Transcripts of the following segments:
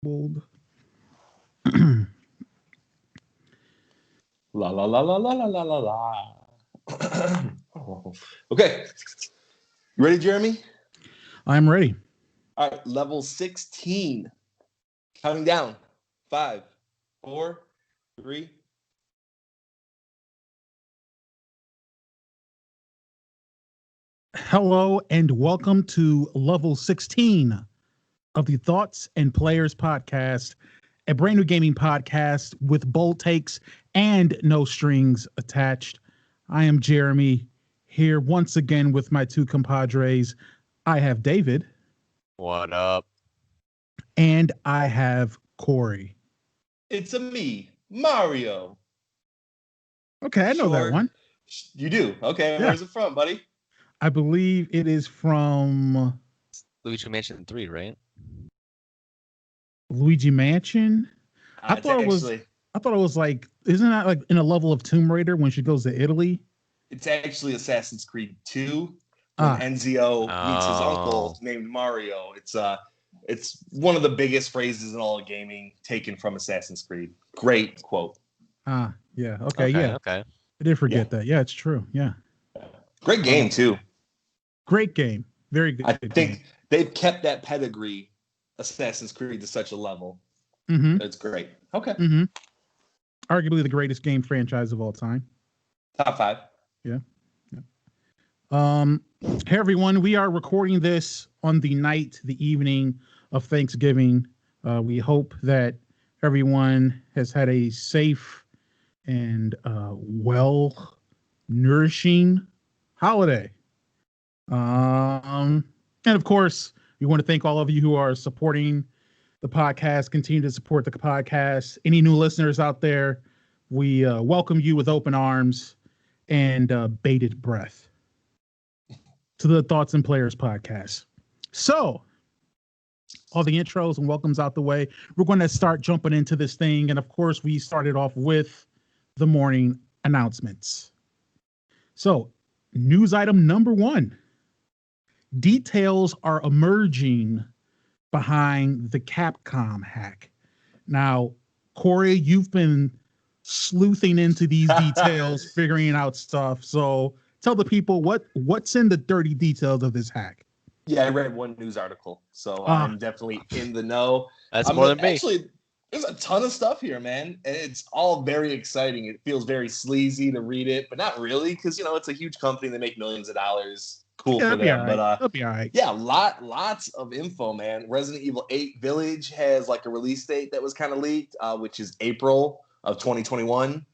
Bold. La la la la la la la la la. Okay. You ready, Jeremy? I'm ready. All right, level 16. Counting down. 5, 4, 3. Hello and welcome to level 16 of the Thoughts and Players podcast, a brand new gaming podcast with bold takes and no strings attached. I am Jeremy, here once again with my two compadres. I have David. What up? And I have Cory. It's a me, Mario. Okay, I know that one. You do? Okay, Yeah. Where's it from, buddy? I believe it is from Luigi Mansion 3, right? Luigi Mansion. I It's thought it was like, isn't that like in a level of Tomb Raider when she goes to Italy? It's actually Assassin's Creed 2 when Enzio meets his uncle named Mario. It's one of the biggest phrases in all of gaming taken from Assassin's Creed. Great quote. Yeah. Okay. I did forget that. Yeah, it's true. Yeah. Great game too. Great game. Very good. I think they've kept that pedigree, Assassin's Creed, to such a level. Mm-hmm. It's great. Okay. Mm-hmm. Arguably the greatest game franchise of all time. Top 5. Yeah. Hey everyone, we are recording this on the evening of Thanksgiving. We hope that everyone has had a safe and well nourishing holiday. And of course, we want to thank all of you who are supporting the podcast. Continue to support the podcast. Any new listeners out there, we welcome you with open arms and bated breath to the Thoughts and Players podcast. So, all the intros and welcomes out the way, we're going to start jumping into this thing. And of course, we started off with the morning announcements. So, news item number 1. Details are emerging behind the Capcom hack. Now, Cory, you've been sleuthing into these details, figuring out stuff. So tell the people what's in the dirty details of this hack. Yeah, I read one news article, so I'm definitely in the know. That's more than me. Actually, there's a ton of stuff here, man. And it's all very exciting. It feels very sleazy to read it, but not really, because it's a huge company. They make millions of dollars. Cool for them. But it'll be all right. Yeah, lots of info, man. Resident Evil 8 Village has like a release date that was kind of leaked, which is April of 2021.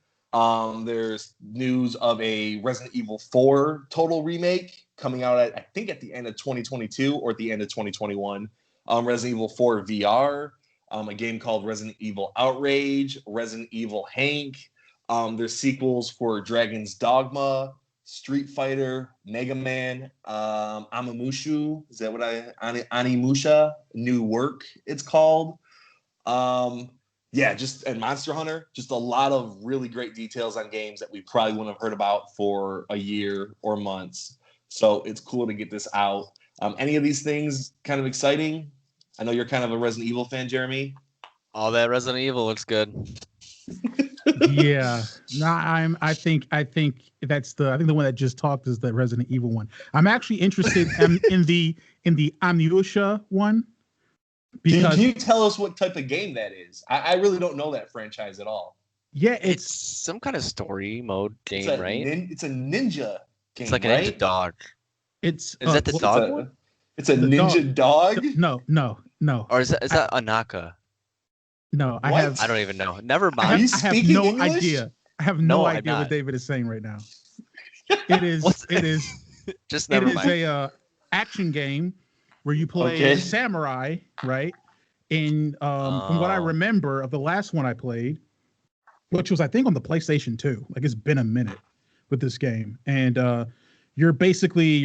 There's news of a Resident Evil 4 total remake coming out I think at the end of 2022 or at the end of 2021. Resident Evil 4 VR, a game called Resident Evil Outrage, Resident Evil Hank. There's sequels for Dragon's Dogma, Street Fighter, Mega Man, Animusha, is that what Animusha, New Work it's called. And Monster Hunter, just a lot of really great details on games that we probably wouldn't have heard about for a year or months. So it's cool to get this out. Any of these things kind of exciting? I know you're kind of a Resident Evil fan, Jeremy. All that Resident Evil looks good. Yeah. No, I think that's the one that just talked is the Resident Evil one. I'm actually interested in the Animusha one. Because can you tell us what type of game that is? I really don't know that franchise at all. Yeah, it's some kind of story mode game, right? It's a ninja game. It's like a ninja dog. Is that the dog one? It's a ninja dog? No. Or is that Anaka? No, I don't even know. Never mind. Are you speaking English? Idea. I have no idea what David is saying right now. It is just never mind. It is a action game where you play samurai, right? And from what I remember of the last one I played, which was I think on the PlayStation 2, like it's been a minute with this game, and you're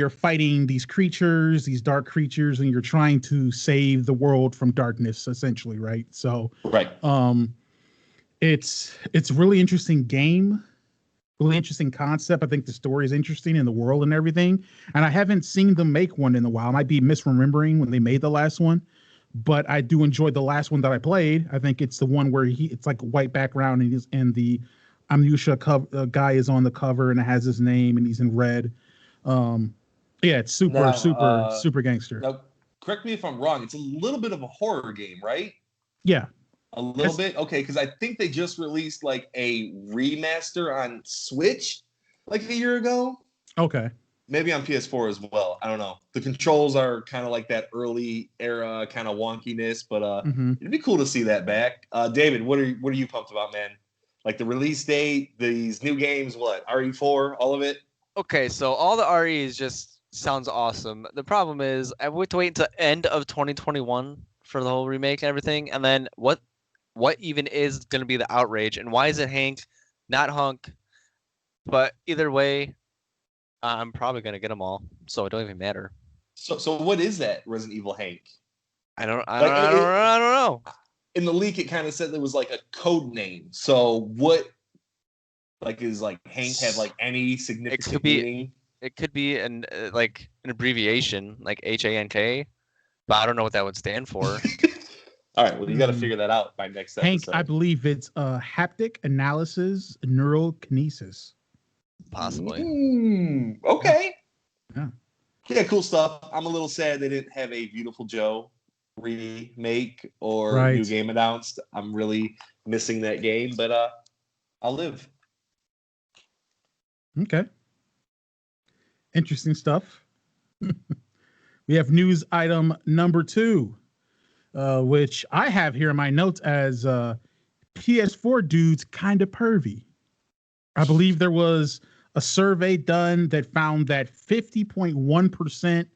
fighting these dark creatures, and you're trying to save the world from darkness, essentially, right? So, right. It's a really interesting game, really interesting concept. I think the story is interesting in the world and everything. And I haven't seen them make one in a while. I might be misremembering when they made the last one, but I do enjoy the last one that I played. I think it's the one where it's like a white background and the Amnesia guy is on the cover and it has his name and he's in red. Yeah, it's super gangster. Now, correct me if I'm wrong. It's a little bit of a horror game, right? Yeah. A little bit? Okay, because I think they just released like a remaster on Switch like a year ago. Okay. Maybe on PS4 as well. I don't know. The controls are kind of like that early era kind of wonkiness, but it'd be cool to see that back. David, what are you pumped about, man? Like the release date, these new games, what? RE4, all of it? Okay, so all the REs just sounds awesome. The problem is I would wait until end of 2021 for the whole remake and everything, and then what even is going to be the outrage, and why is it Hank, not Hunk? But either way, I'm probably going to get them all, so it don't even matter. So what is that Resident Evil Hank? I don't know. In the leak, it kind of said there was like a code name. So what, like, is like Hank have like any significant meaning? It could be an abbreviation, like HANK, but I don't know what that would stand for. All right, well, you got to figure that out by next episode. Hank, I believe it's haptic analysis neurokinesis. Possibly. Okay. Yeah. Yeah, cool stuff. I'm a little sad they didn't have a Beautiful Joe remake or new game announced. I'm really missing that game, but I'll live. Okay. Interesting stuff. We have news item number 2. Which I have here in my notes as PS4 dudes kind of pervy. I believe there was a survey done that found that 50.1%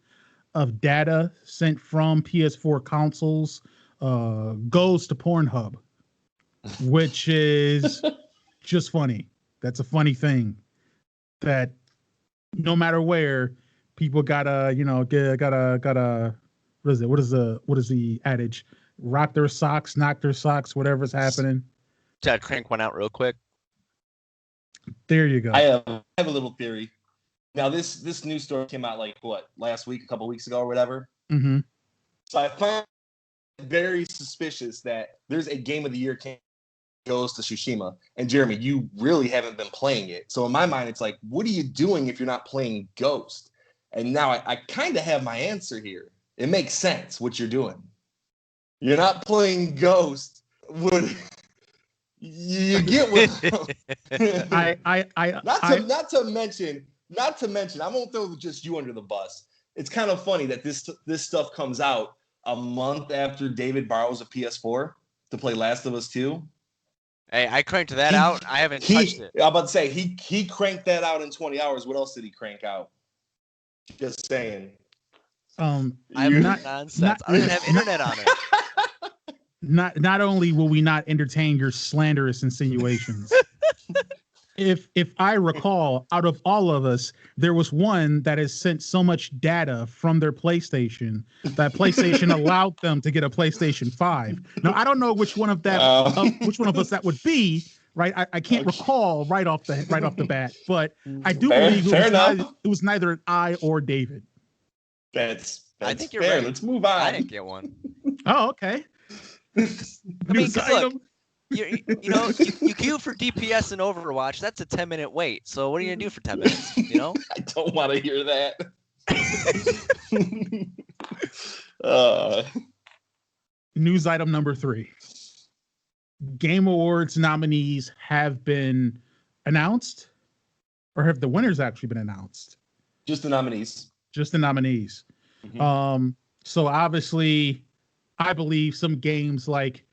of data sent from PS4 consoles goes to Pornhub, which is just funny. That's a funny thing that no matter where, people gotta what is the adage? Rock their socks, knock their socks, whatever's happening. Should I crank one out real quick? There you go. I have a little theory. Now this news story came out like last week, a couple weeks ago or whatever. Mm-hmm. So I find it very suspicious that there's a Game of the Year goes to Tsushima. And Jeremy, you really haven't been playing it. So in my mind, it's like, what are you doing if you're not playing Ghost? And now I kind of have my answer here. It makes sense what you're doing. You're not playing Ghost. You get what? Not to mention, I won't throw just you under the bus. It's kind of funny that this stuff comes out a month after David borrows a PS4 to play Last of Us 2. Hey, I cranked that out. I haven't touched it. I'm about to say he cranked that out in 20 hours. What else did he crank out? Just saying. I'm not nonsense. I don't even have internet on it. Not only will we not entertain your slanderous insinuations, if I recall, out of all of us, there was one that has sent so much data from their PlayStation that PlayStation allowed them to get a PlayStation 5. Now I don't know which one of us that would be. Right, I can't recall right off the bat, but I do believe it was neither I or David. That's I think you're fair. right. Let's move on. I didn't get one. Oh, okay. I mean, look, you queue for DPS and Overwatch. That's a 10-minute wait. So what are you gonna do for 10 minutes? You know? I don't want to hear that. News item number 3. Game Awards nominees have been announced, or have the winners actually been announced? Just the nominees. Just the nominees. Mm-hmm. So obviously, I believe some games like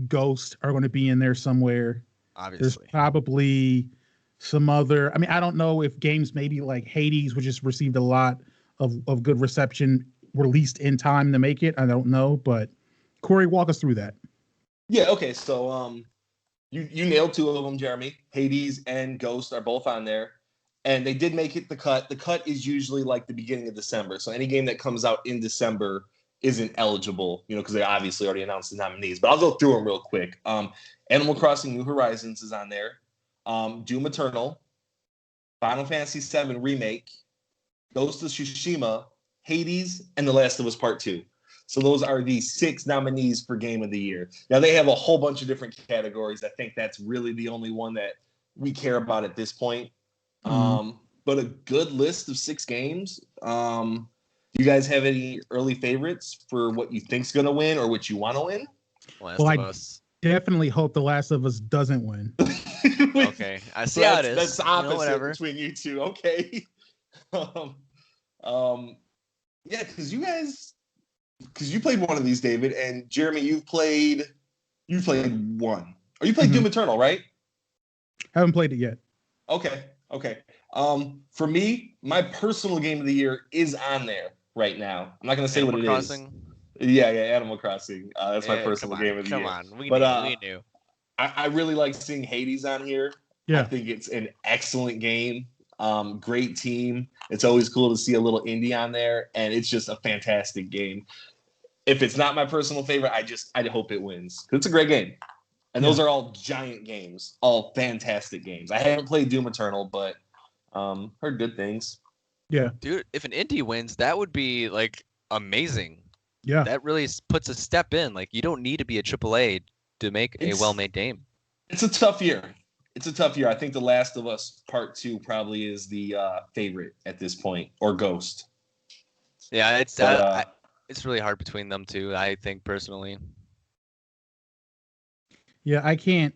Ghost are going to be in there somewhere. Obviously. There's probably some other. I mean, I don't know if games maybe like Hades, which has received a lot of good reception, released in time to make it. I don't know, but Cory, walk us through that. Yeah. Okay. So you nailed 2 of them, Jeremy. Hades and Ghost are both on there. And they did make it the cut. The cut is usually like the beginning of December. So any game that comes out in December isn't eligible, because they obviously already announced the nominees. But I'll go through them real quick. Animal Crossing New Horizons is on there. Doom Eternal, Final Fantasy VII Remake, Ghost of Tsushima, Hades, and The Last of Us Part 2. So those are the 6 nominees for Game of the Year. Now, they have a whole bunch of different categories. I think that's really the only one that we care about at this point. But a good list of 6 games. Do you guys have any early favorites for what you think's going to win or what you want to win? Last of Us. Definitely hope The Last of Us doesn't win. Okay, I see how it is. That's opposite whatever. between you two. Okay. Yeah, because you played one of these, David, and Jeremy, you played one. Or you played Doom Eternal, right? Haven't played it yet. Okay. For me, my personal game of the year is on there right now. I'm not going to say Animal what it Crossing? is. Yeah, Animal Crossing. That's my personal game of the year. Come on, we knew. I really like seeing Hades on here. Yeah. I think it's an excellent game. Great team. It's always cool to see a little indie on there, and it's just a fantastic game. If it's not my personal favorite, I hope it wins. It's a great game. And those are all giant games, all fantastic games. I haven't played Doom Eternal, but heard good things. Yeah. Dude, if an indie wins, that would be like amazing. Yeah. That really puts a step in. Like, you don't need to be a AAA to make a well-made game. It's a tough year. I think The Last of Us Part 2 probably is the favorite at this point, or Ghost. Yeah, it's really hard between them two, I think, personally. Yeah, I can't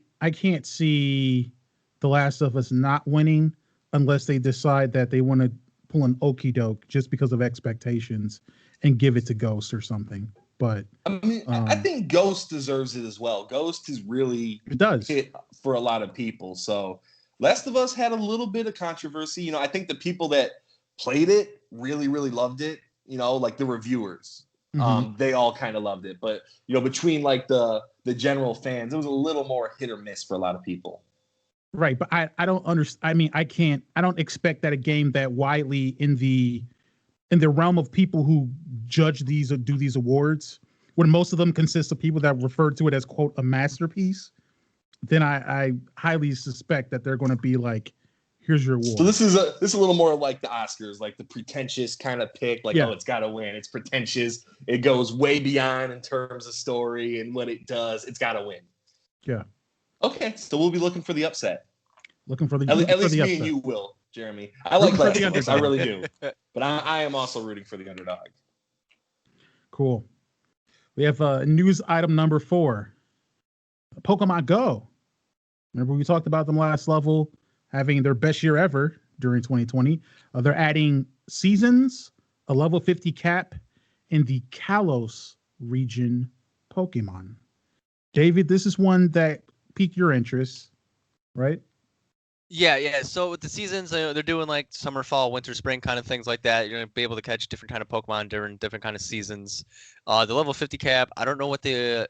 see The Last of Us not winning unless they decide that they want to pull an okie doke just because of expectations and give it to Ghost or something. But I mean, I think Ghost deserves it as well. Ghost is really hit for a lot of people. So Last of Us had a little bit of controversy. I think the people that played it really, really loved it. Like the reviewers, they all kind of loved it. But between like the general fans, it was a little more hit or miss for a lot of people. Right, but I don't understand. I mean, I don't expect that a game that widely in the realm of people who judge these or do these awards, when most of them consist of people that refer to it as, quote, a masterpiece, then I highly suspect that they're going to be like, here's your award. So this is a little more like the Oscars, like the pretentious kind of pick, like, oh, it's got to win. It's pretentious. It goes way beyond in terms of story, and when it does, it's got to win. Yeah. Okay, so we'll be looking for the upset. Looking for the at least me upset. and you will, Jeremy. I like Last of Us, I really do. But I am also rooting for the underdog. Cool. We have news item number 4. Pokemon Go. Remember we talked about them last level having their best year ever during 2020. They're adding seasons, a level 50 cap, and the Kalos region Pokemon. David, this is one that piqued your interest, right? Yeah. So with the seasons, they're doing like summer, fall, winter, spring kind of things like that. You're gonna be able to catch different kind of Pokemon during different kind of seasons. The level 50 cap, I don't know what the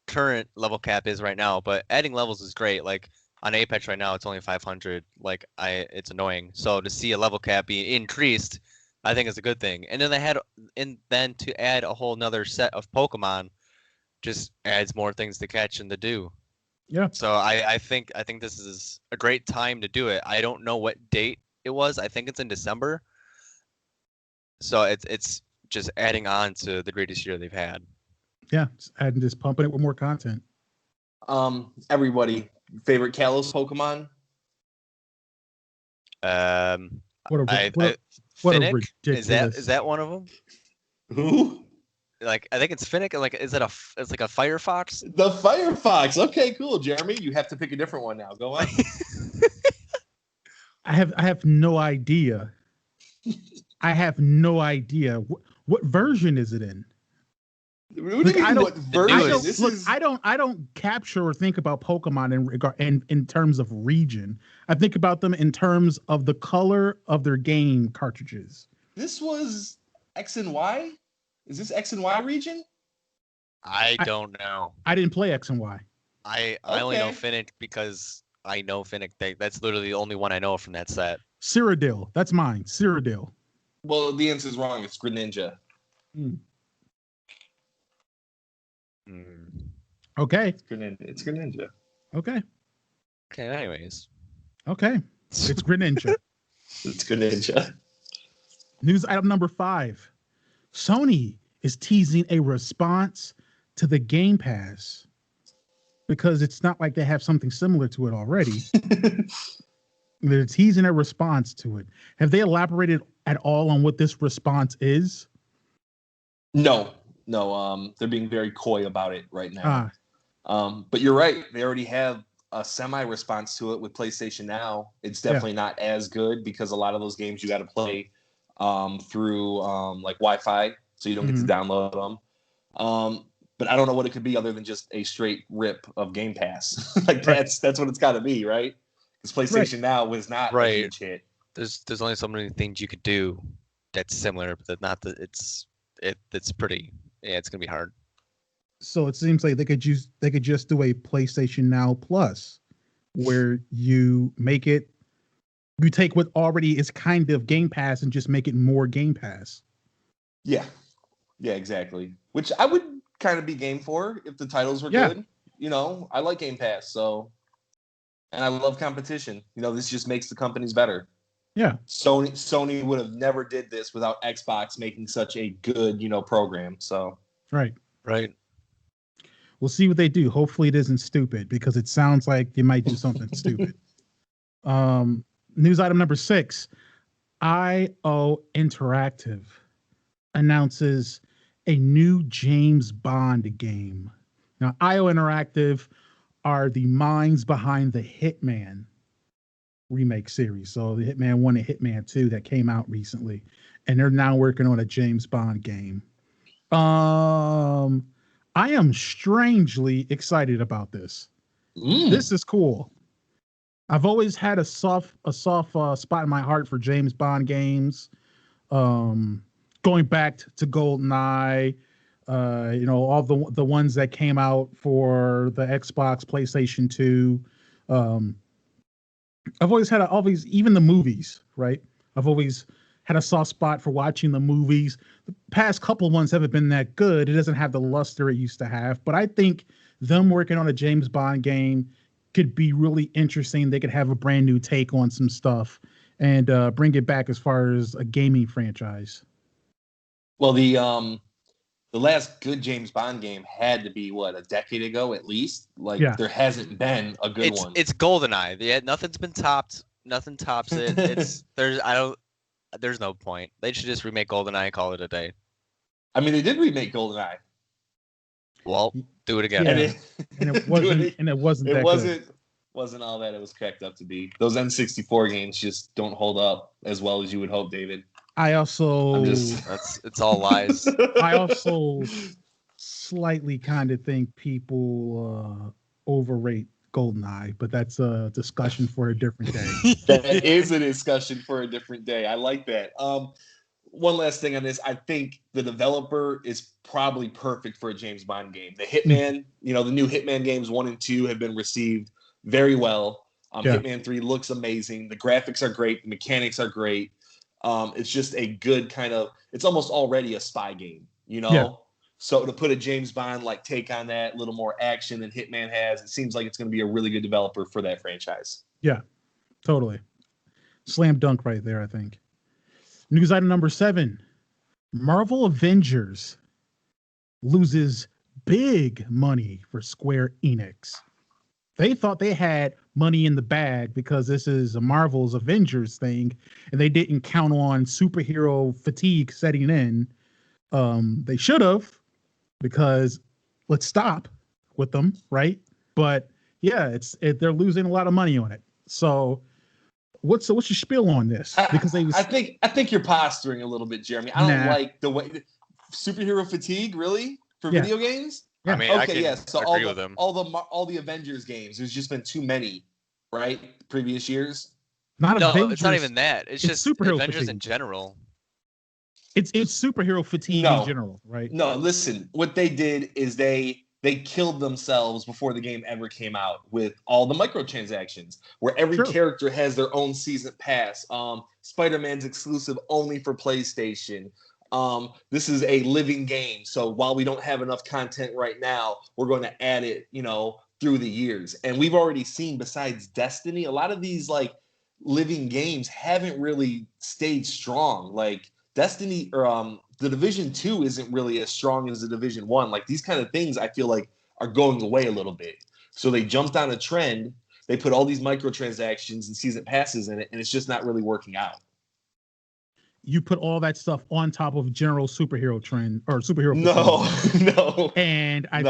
current level cap is right now, but adding levels is great. Like on Apex right now, it's only 500. Like it's annoying. So to see a level cap be increased, I think is a good thing. And then to add a whole nother set of Pokemon, just adds more things to catch and to do. Yeah. So I think this is a great time to do it. I don't know what date it was. I think it's in December. So it's just adding on to the greatest year they've had. Yeah, just pumping it with more content. Everybody, favorite Kalos Pokemon? Finnick? Is that one of them? Who? Like, I think it's Finnick. Like, it's like a Firefox? The Firefox. Okay, cool, Jeremy. You have to pick a different one now. Go on. I have no idea. I have no idea. What version is it in? What do you mean, what version? I don't capture or think about Pokemon in terms of region. I think about them in terms of the color of their game cartridges. This was X and Y? Is this X and Y region? I don't know. I didn't play X and Y. I only know Finnick because I know Finnick. That's literally the only one I know from that set. Cyrodiil. That's mine. Cyrodiil. Well, the answer's wrong. It's Greninja. Okay. It's Greninja. Okay. Okay, anyways. Okay. It's Greninja. It's Greninja. News item number 5. Sony is teasing a response to the Game Pass because it's not like they have something similar to it already. They're teasing a response to it. Have they elaborated at all on what this response is? No. They're being very coy about it right now. But you're right. They already have a semi-response to it with PlayStation Now. It's definitely not as good because a lot of those games you got to play through like Wi-Fi, so you don't get to download them. But I don't know what it could be other than just a straight rip of Game Pass. Like that's what it's got to be, right? Because PlayStation Now was not a huge hit. There's only so many things you could do that's similar, but not that it's pretty. Yeah, it's gonna be hard. So it seems like they could just do a PlayStation Now Plus, where you take what already is kind of Game Pass and just make it more Game Pass. Yeah, exactly. Which I would kind of be game for if the titles were good. You know, I like Game Pass, so, and I love competition. You know, this just makes the companies better. Yeah. Sony would have never did this without Xbox making such a good, program. So. Right. We'll see what they do. Hopefully it isn't stupid because it sounds like they might do something stupid. News item number 6. IO Interactive announces a new James Bond game. Now, IO Interactive are the minds behind the Hitman remake series. So the Hitman 1 and Hitman 2 that came out recently. And they're now working on a James Bond game. I am strangely excited about this. This is cool. I've always had a soft spot in my heart for James Bond games. Going back to GoldenEye, all the ones that came out for the Xbox, PlayStation 2. I've always even the movies, right? I've always had a soft spot for watching the movies. The past couple ones haven't been that good. It doesn't have the luster it used to have, but I think them working on a James Bond game could be really interesting. They could have a brand new take on some stuff and bring it back as far as a gaming franchise. Well, the last good James Bond game had to be a decade ago at least. There hasn't been a good one. It's GoldenEye. Yeah, nothing's been topped. Nothing tops it. There's no point. They should just remake GoldenEye and call it a day. I mean, they did remake GoldenEye. Well, do it again. Yeah. And it wasn't all that it was cracked up to be. Those N64 games just don't hold up as well as you would hope, David. It's all lies. I also slightly kind of think people overrate GoldenEye, but that's a discussion for a different day. That is a discussion for a different day. I like that. One last thing on this. I think the developer is probably perfect for a James Bond game. The Hitman, the new Hitman games 1 and 2 have been received very well. Hitman 3 looks amazing. The graphics are great. The mechanics are great. It's just a good it's almost already a spy game, Yeah. So to put a James Bond take on that, a little more action than Hitman has, it seems like it's going to be a really good developer for that franchise. Yeah, totally. Slam dunk right there, I think. News item number 7. Marvel Avengers loses big money for Square Enix. They thought they had money in the bag because this is a Marvel's Avengers thing, and they didn't count on superhero fatigue setting in. They should have, because let's stop with them, right? But yeah, they're losing a lot of money on it. So what's your spiel on this? Because I think you're posturing a little bit, Jeremy. I don't like the way superhero fatigue really for video games. Yeah. I mean, okay, so agree with them. All the Avengers games, there's just been too many, right? Previous years. Avengers, it's not even that. It's just superhero Avengers fatigue in general. It's superhero fatigue in general, right? No, listen. What they did is they killed themselves before the game ever came out with all the microtransactions, where every character has their own season pass. Spider-Man's exclusive only for PlayStation. This is a living game, so while we don't have enough content right now, we're going to add it, through the years. And we've already seen, besides Destiny, a lot of these living games haven't really stayed strong. Destiny or the Division 2 isn't really as strong as the Division 1. Like these kind of things I feel like are going away a little bit. So they jumped on a trend. They put all these microtransactions and season passes in it, and it's just not really working out. You put all that stuff on top of general superhero trend or superhero. No. And I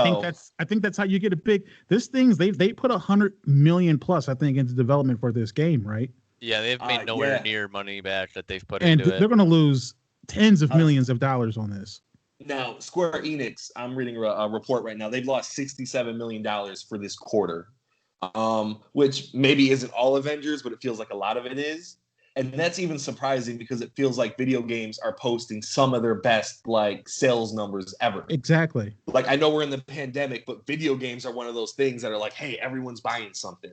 think that's how you get a big. This thing's they put 100 million plus, I think, into development for this game, right? Yeah, they've made nowhere near money back that they've put into it. And they're going to lose tens of millions of dollars on this. Now, Square Enix, I'm reading a report right now. They've lost $67 million for this quarter, which maybe isn't all Avengers, but it feels like a lot of it is. And that's even surprising because it feels like video games are posting some of their best like sales numbers ever. Exactly. Like I know we're in the pandemic, but video games are one of those things that are like, hey, everyone's buying something.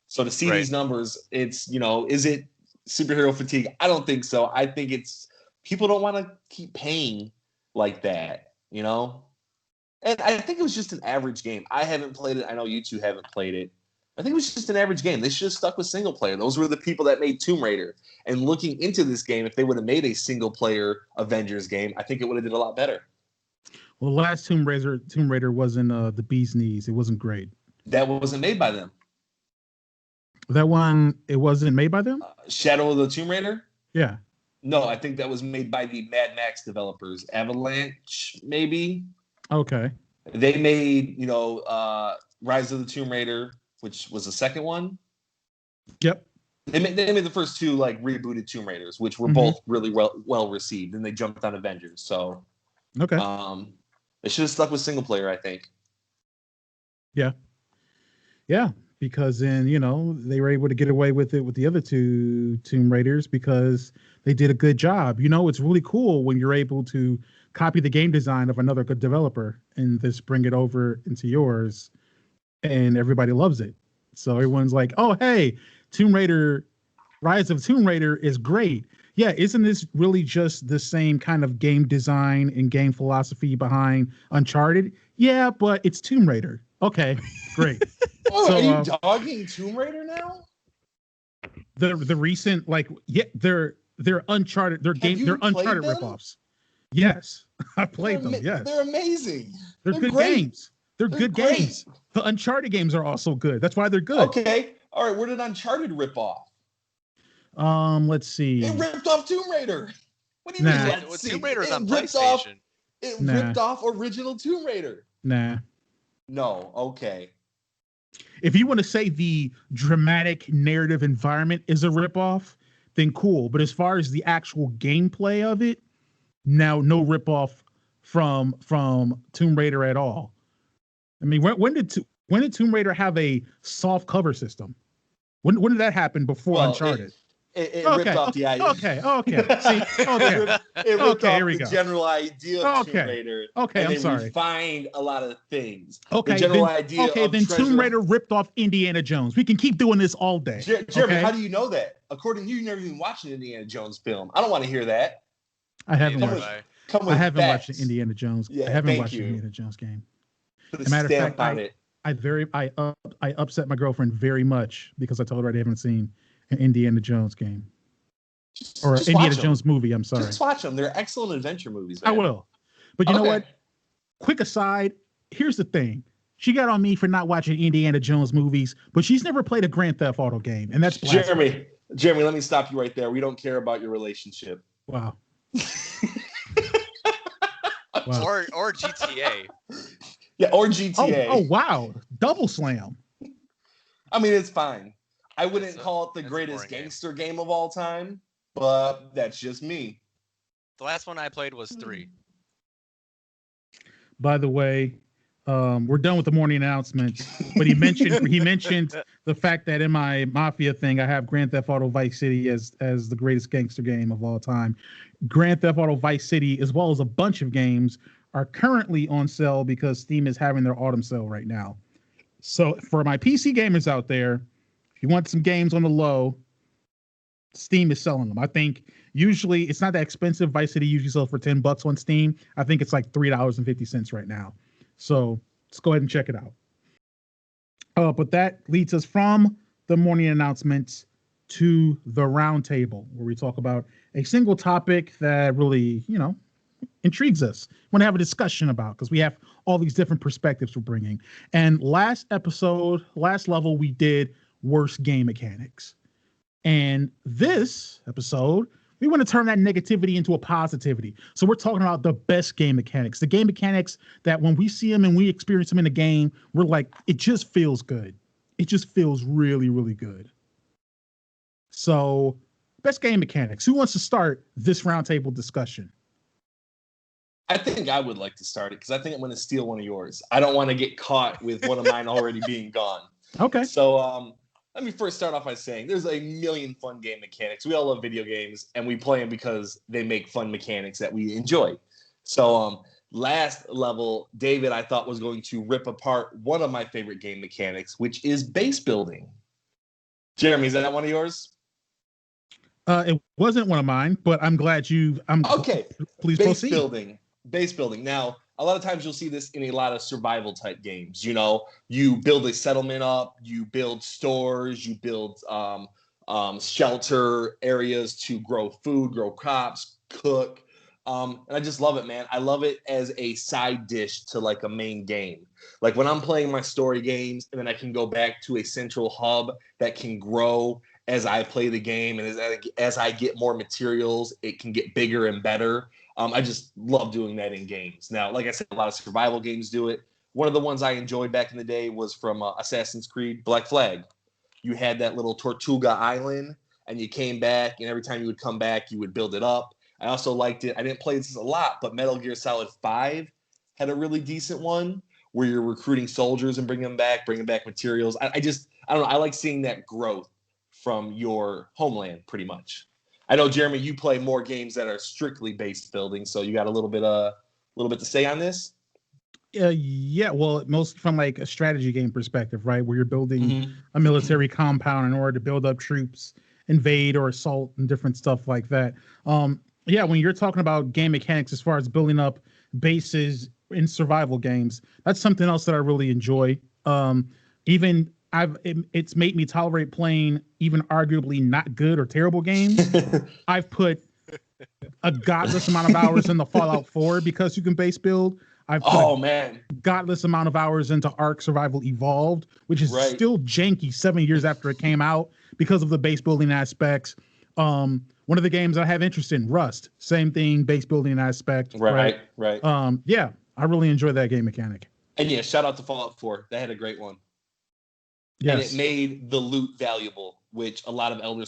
So to see these numbers, it's, is it superhero fatigue? I don't think so. I think it's people don't want to keep paying like that, And I think it was just an average game. I haven't played it. I know you two haven't played it. I think it was just an average game. They should have stuck with single player. Those were the people that made Tomb Raider. And looking into this game, if they would have made a single player Avengers game, I think it would have did a lot better. Well, the last Tomb Raider wasn't the bee's knees. It wasn't great. That wasn't made by them. That one, it wasn't made by them? Shadow of the Tomb Raider? Yeah. No, I think that was made by the Mad Max developers. Avalanche, maybe? Okay. They made, Rise of the Tomb Raider, which was the second one. Yep. They made the first two like rebooted Tomb Raiders, which were both really well received, and they jumped on Avengers. So, okay. They should have stuck with single player, I think. Yeah. Yeah, because then they were able to get away with it with the other two Tomb Raiders because they did a good job. It's really cool when you're able to copy the game design of another good developer and just bring it over into yours. And everybody loves it. So everyone's like, oh, hey, Tomb Raider, Rise of Tomb Raider is great. Yeah, isn't this really just the same kind of game design and game philosophy behind Uncharted? Yeah, but it's Tomb Raider. Okay, great. Are you dogging Tomb Raider now? The recent, they're Uncharted, they're Uncharted ripoffs. Yes, I played them. Yes. They're amazing. They're good games. They're good games. The Uncharted games are also good. That's why they're good. Okay. All right. Where did Uncharted rip off? Let's see. It ripped off Tomb Raider. What do you mean? Tomb Raider's on PlayStation. It ripped off original Tomb Raider. Nah. No. Okay. If you want to say the dramatic narrative environment is a ripoff, then cool. But as far as the actual gameplay of it, no ripoff from Tomb Raider at all. I mean, when did Tomb Raider have a soft cover system? When did that happen before Uncharted? It ripped off the idea. Okay. See, okay. It ripped off the general idea of Tomb Raider. Okay, I'm sorry. Refined a lot of things. Okay, the general idea of then Tomb Raider ripped off Indiana Jones. We can keep doing this all day. Jeremy, how do you know that? According to you never even watched an Indiana Jones film. I don't want to hear that. I haven't watched an Indiana Jones. Yeah, I haven't watched an Indiana Jones game. Put a stamp on it. I upset my girlfriend very much because I told her I haven't seen an Indiana Jones game or an Indiana Jones movie. I'm sorry. Just watch them. They're excellent adventure movies. Man. I will. But you know what? Quick aside. Here's the thing. She got on me for not watching Indiana Jones movies, but she's never played a Grand Theft Auto game, and that's Jeremy. Let me stop you right there. We don't care about your relationship. Wow. Wow. Or GTA. Yeah, or GTA. Oh, wow. Double slam. I mean, it's fine. I wouldn't call it the greatest gangster game of all time, but that's just me. The last one I played was 3. By the way, we're done with the morning announcements, but he mentioned the fact that in my Mafia thing, I have Grand Theft Auto Vice City as the greatest gangster game of all time. Grand Theft Auto Vice City, as well as a bunch of games, are currently on sale because Steam is having their autumn sale right now. So for my PC gamers out there, if you want some games on the low, Steam is selling them. I think usually it's not that expensive. Vice City usually sells for $10 on Steam. I think it's like $3.50 right now. So let's go ahead and check it out. But that leads us from the morning announcements to the roundtable, where we talk about a single topic that really, intrigues us. Want to have a discussion about, because we have all these different perspectives we're bringing. And last level, we did worst game mechanics. And this episode, we want to turn that negativity into a positivity. So we're talking about the best game mechanics, the game mechanics that when we see them and we experience them in the game, we're like, it just feels good. It just feels really, really good. So best game mechanics. Who wants to start this roundtable discussion? I think I would like to start it because I think I'm going to steal one of yours. I don't want to get caught with one of mine already being gone. Okay. So let me first start off by saying there's a million fun game mechanics. We all love video games, and we play them because they make fun mechanics that we enjoy. So last level, David, I thought was going to rip apart one of my favorite game mechanics, which is base building. Jeremy, is that one of yours? It wasn't one of mine, but I'm glad okay. Please base proceed. Base building. Now, a lot of times you'll see this in a lot of survival type games. You build a settlement up, you build stores, you build shelter areas to grow food, grow crops, cook. And I just love it, man. I love it as a side dish to like a main game. Like when I'm playing my story games, and then I can go back to a central hub that can grow as I play the game, and as I get more materials, it can get bigger and better. I just love doing that in games. Now, like I said, a lot of survival games do it. One of the ones I enjoyed back in the day was from Assassin's Creed Black Flag. You had that little Tortuga Island, and you came back, and every time you would come back, you would build it up. I also liked it. I didn't play this a lot, but Metal Gear Solid 5 had a really decent one where you're recruiting soldiers and bringing back materials. I don't know. I like seeing that growth from your homeland pretty much. I know, Jeremy, you play more games that are strictly base building, so you got a little bit to say on this. Yeah, well, mostly from like a strategy game perspective, right? Where you're building a military compound in order to build up troops, invade or assault, and different stuff like that. Yeah, when you're talking about game mechanics as far as building up bases in survival games, that's something else that I really enjoy. It's made me tolerate playing even arguably not good or terrible games. I've put a godless amount of hours into Fallout 4 because you can base build. I've put godless amount of hours into Ark Survival Evolved, which is still janky 7 years after it came out because of the base building aspects. One of the games I have interest in, Rust, same thing, base building aspect. Right. Yeah, I really enjoy that game mechanic. And yeah, shout out to Fallout 4. That had a great one. Yes. And it made the loot valuable, which a lot of Elder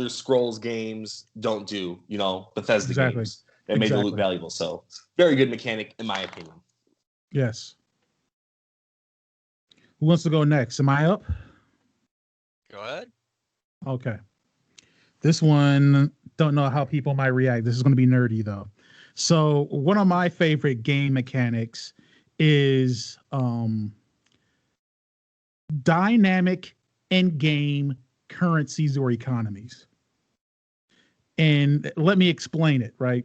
Scrolls games don't do. Bethesda games that made the loot valuable. So very good mechanic, in my opinion. Yes. Who wants to go next? Am I up? Go ahead. Okay. This one, don't know how people might react. This is going to be nerdy, though. So one of my favorite game mechanics is dynamic in-game currencies or economies. And let me explain it, right?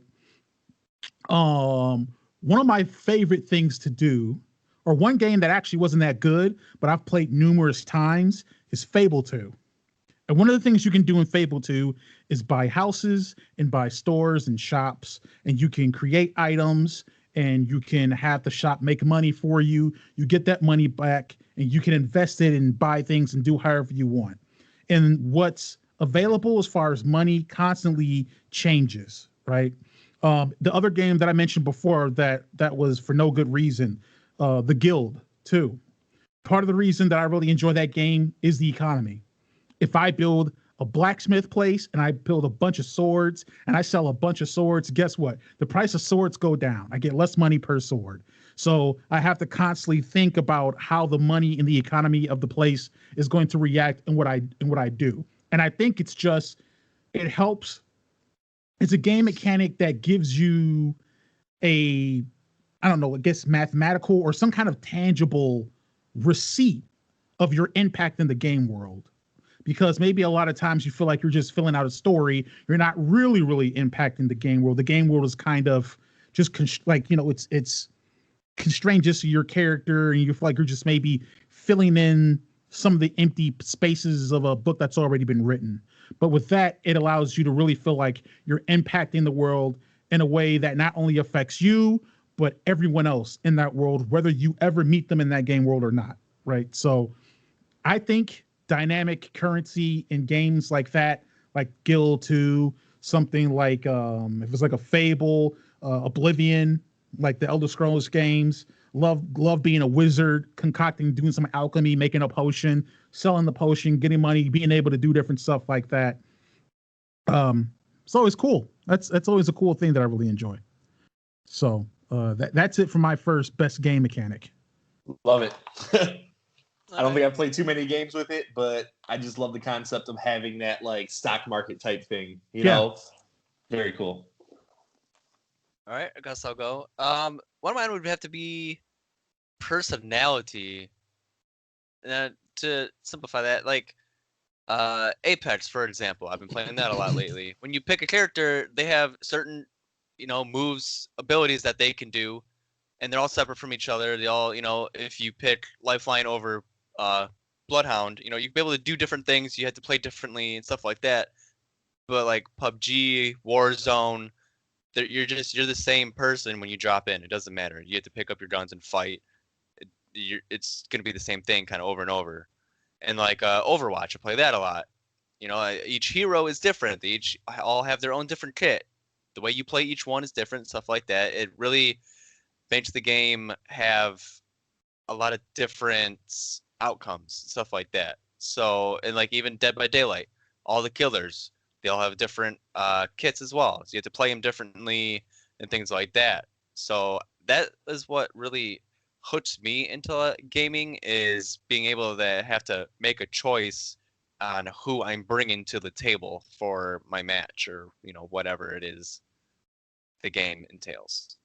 One of my favorite things to do, or one game that actually wasn't that good, but I've played numerous times, is Fable 2. And one of the things you can do in Fable 2 is buy houses and buy stores and shops, and you can create items and you can have the shop make money for you. You get that money back and you can invest it and buy things and do however you want. And what's available as far as money constantly changes, right? The other game that I mentioned before that was for no good reason, The Guild 2. Part of the reason that I really enjoy that game is the economy. If I build a blacksmith place and I build a bunch of swords and I sell a bunch of swords, guess what? The price of swords go down. I get less money per sword. So I have to constantly think about how the money in the economy of the place is going to react and what I do. And I think it helps. It's a game mechanic that gives you I guess mathematical or some kind of tangible receipt of your impact in the game world. Because maybe a lot of times you feel like you're just filling out a story. You're not really, really impacting the game world. The game world is kind of just it's constrained just to your character, and you feel like you're just maybe filling in some of the empty spaces of a book that's already been written. But with that, it allows you to really feel like you're impacting the world in a way that not only affects you, but everyone else in that world, whether you ever meet them in that game world or not. Right. So I think dynamic currency in games like that, like Guild 2, something like if it's like a Fable, Oblivion, like the Elder Scrolls games. Love being a wizard, concocting, doing some alchemy, making a potion, selling the potion, getting money, being able to do different stuff like that. It's always cool. That's always a cool thing that I really enjoy. So that's it for my first best game mechanic. Love it. I don't think I've played too many games with it, but I just love the concept of having that like stock market type thing. You know, very cool. All right, I guess I'll go. One of mine would have to be personality. And to simplify that, like Apex, for example, I've been playing that a lot lately. When you pick a character, they have certain, moves, abilities that they can do, and they're all separate from each other. They all, if you pick Lifeline over Bloodhound, you can be able to do different things. You have to play differently and stuff like that. But like PUBG, Warzone, you're the same person when you drop in. It doesn't matter. You have to pick up your guns and fight. It's gonna be the same thing kind of over and over. And like Overwatch, I play that a lot. Each hero is different. They each all have their own different kit. The way you play each one is different, stuff like that. It really makes the game have a lot of different outcomes, stuff like that. So, and like even Dead by Daylight, all the killers, they all have different kits as well. So you have to play them differently and things like that. So that is what really hooks me into gaming, is being able to have to make a choice on who I'm bringing to the table for my match, or whatever it is the game entails.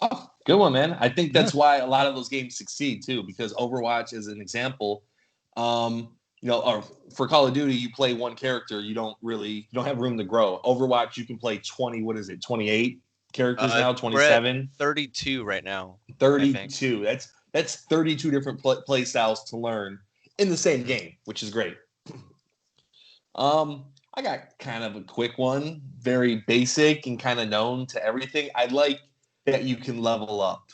Oh, good one, man. I think that's why a lot of those games succeed too, because Overwatch is an example. Or for Call of Duty, you play one character, you don't have room to grow. Overwatch, you can play 28 characters now, 27, 32 right now. 32. That's 32 different play styles to learn in the same game, which is great. I got kind of a quick one, very basic and kind of known to everything. I like that you can level up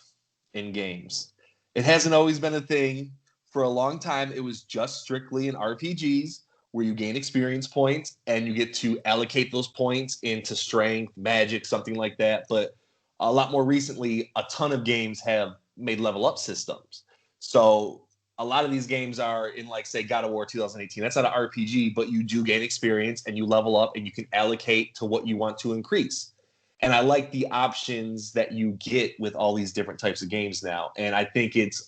in games. It hasn't always been a thing. For a long time, it was just strictly in RPGs where you gain experience points and you get to allocate those points into strength, magic, something like that. But a lot more recently, a ton of games have made level up systems. So a lot of these games are in, like, say, God of War 2018. That's not an RPG, but you do gain experience and you level up and you can allocate to what you want to increase. And I like the options that you get with all these different types of games now. And I think it's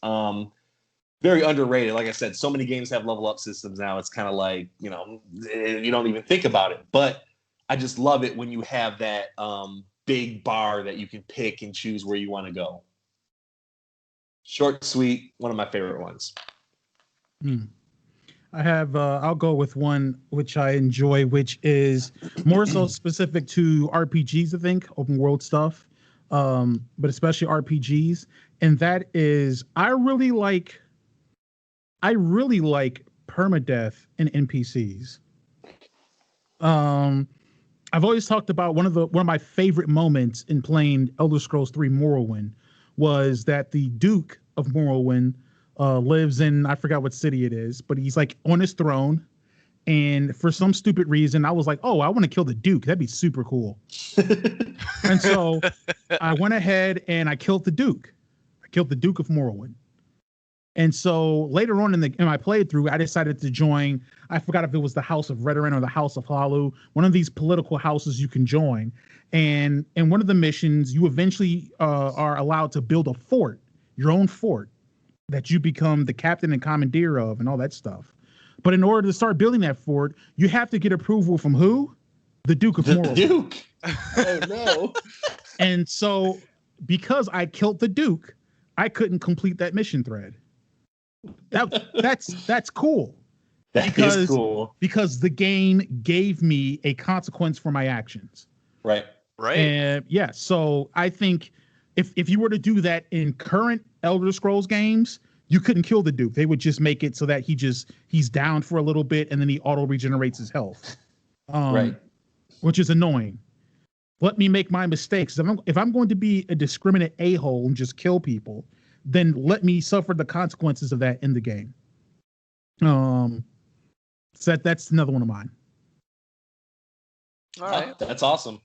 very underrated. Like I said, so many games have level up systems now. It's kind of like, you don't even think about it. But I just love it when you have that big bar that you can pick and choose where you want to go. Short, sweet, one of my favorite ones. I have, I'll go with one which I enjoy, which is more so specific to RPGs, I think, open world stuff, but especially RPGs. And that is, I really like permadeath in NPCs. I've always talked about one of my favorite moments in playing Elder Scrolls 3 Morrowind was that the Duke of Morrowind lives in, I forgot what city it is, but he's like on his throne. And for some stupid reason, I was like, oh, I want to kill the Duke. That'd be super cool. And so I went ahead and I killed the Duke. I killed the Duke of Morrowind. And so later on in my playthrough, I decided to join, I forgot if it was the House of Redoran or the House of Hlaalu, one of these political houses you can join. And in one of the missions, you eventually are allowed to build a fort, your own fort, that you become the captain and commandeer of and all that stuff. But in order to start building that fort, you have to get approval from who? The Duke of Morrowind. The Duke. Oh, no. And so because I killed the Duke, I couldn't complete that mission thread. That's cool. That is cool. Because the game gave me a consequence for my actions. Right. And so I think if you were to do that in current Elder Scrolls games, you couldn't kill the Duke. They would just make it so that he's down for a little bit and then he auto regenerates his health. Right. Which is annoying. Let me make my mistakes. If I'm going to be a discriminate a-hole and just kill people, then let me suffer the consequences of that in the game. So that's another one of mine. All right. Oh, that's awesome.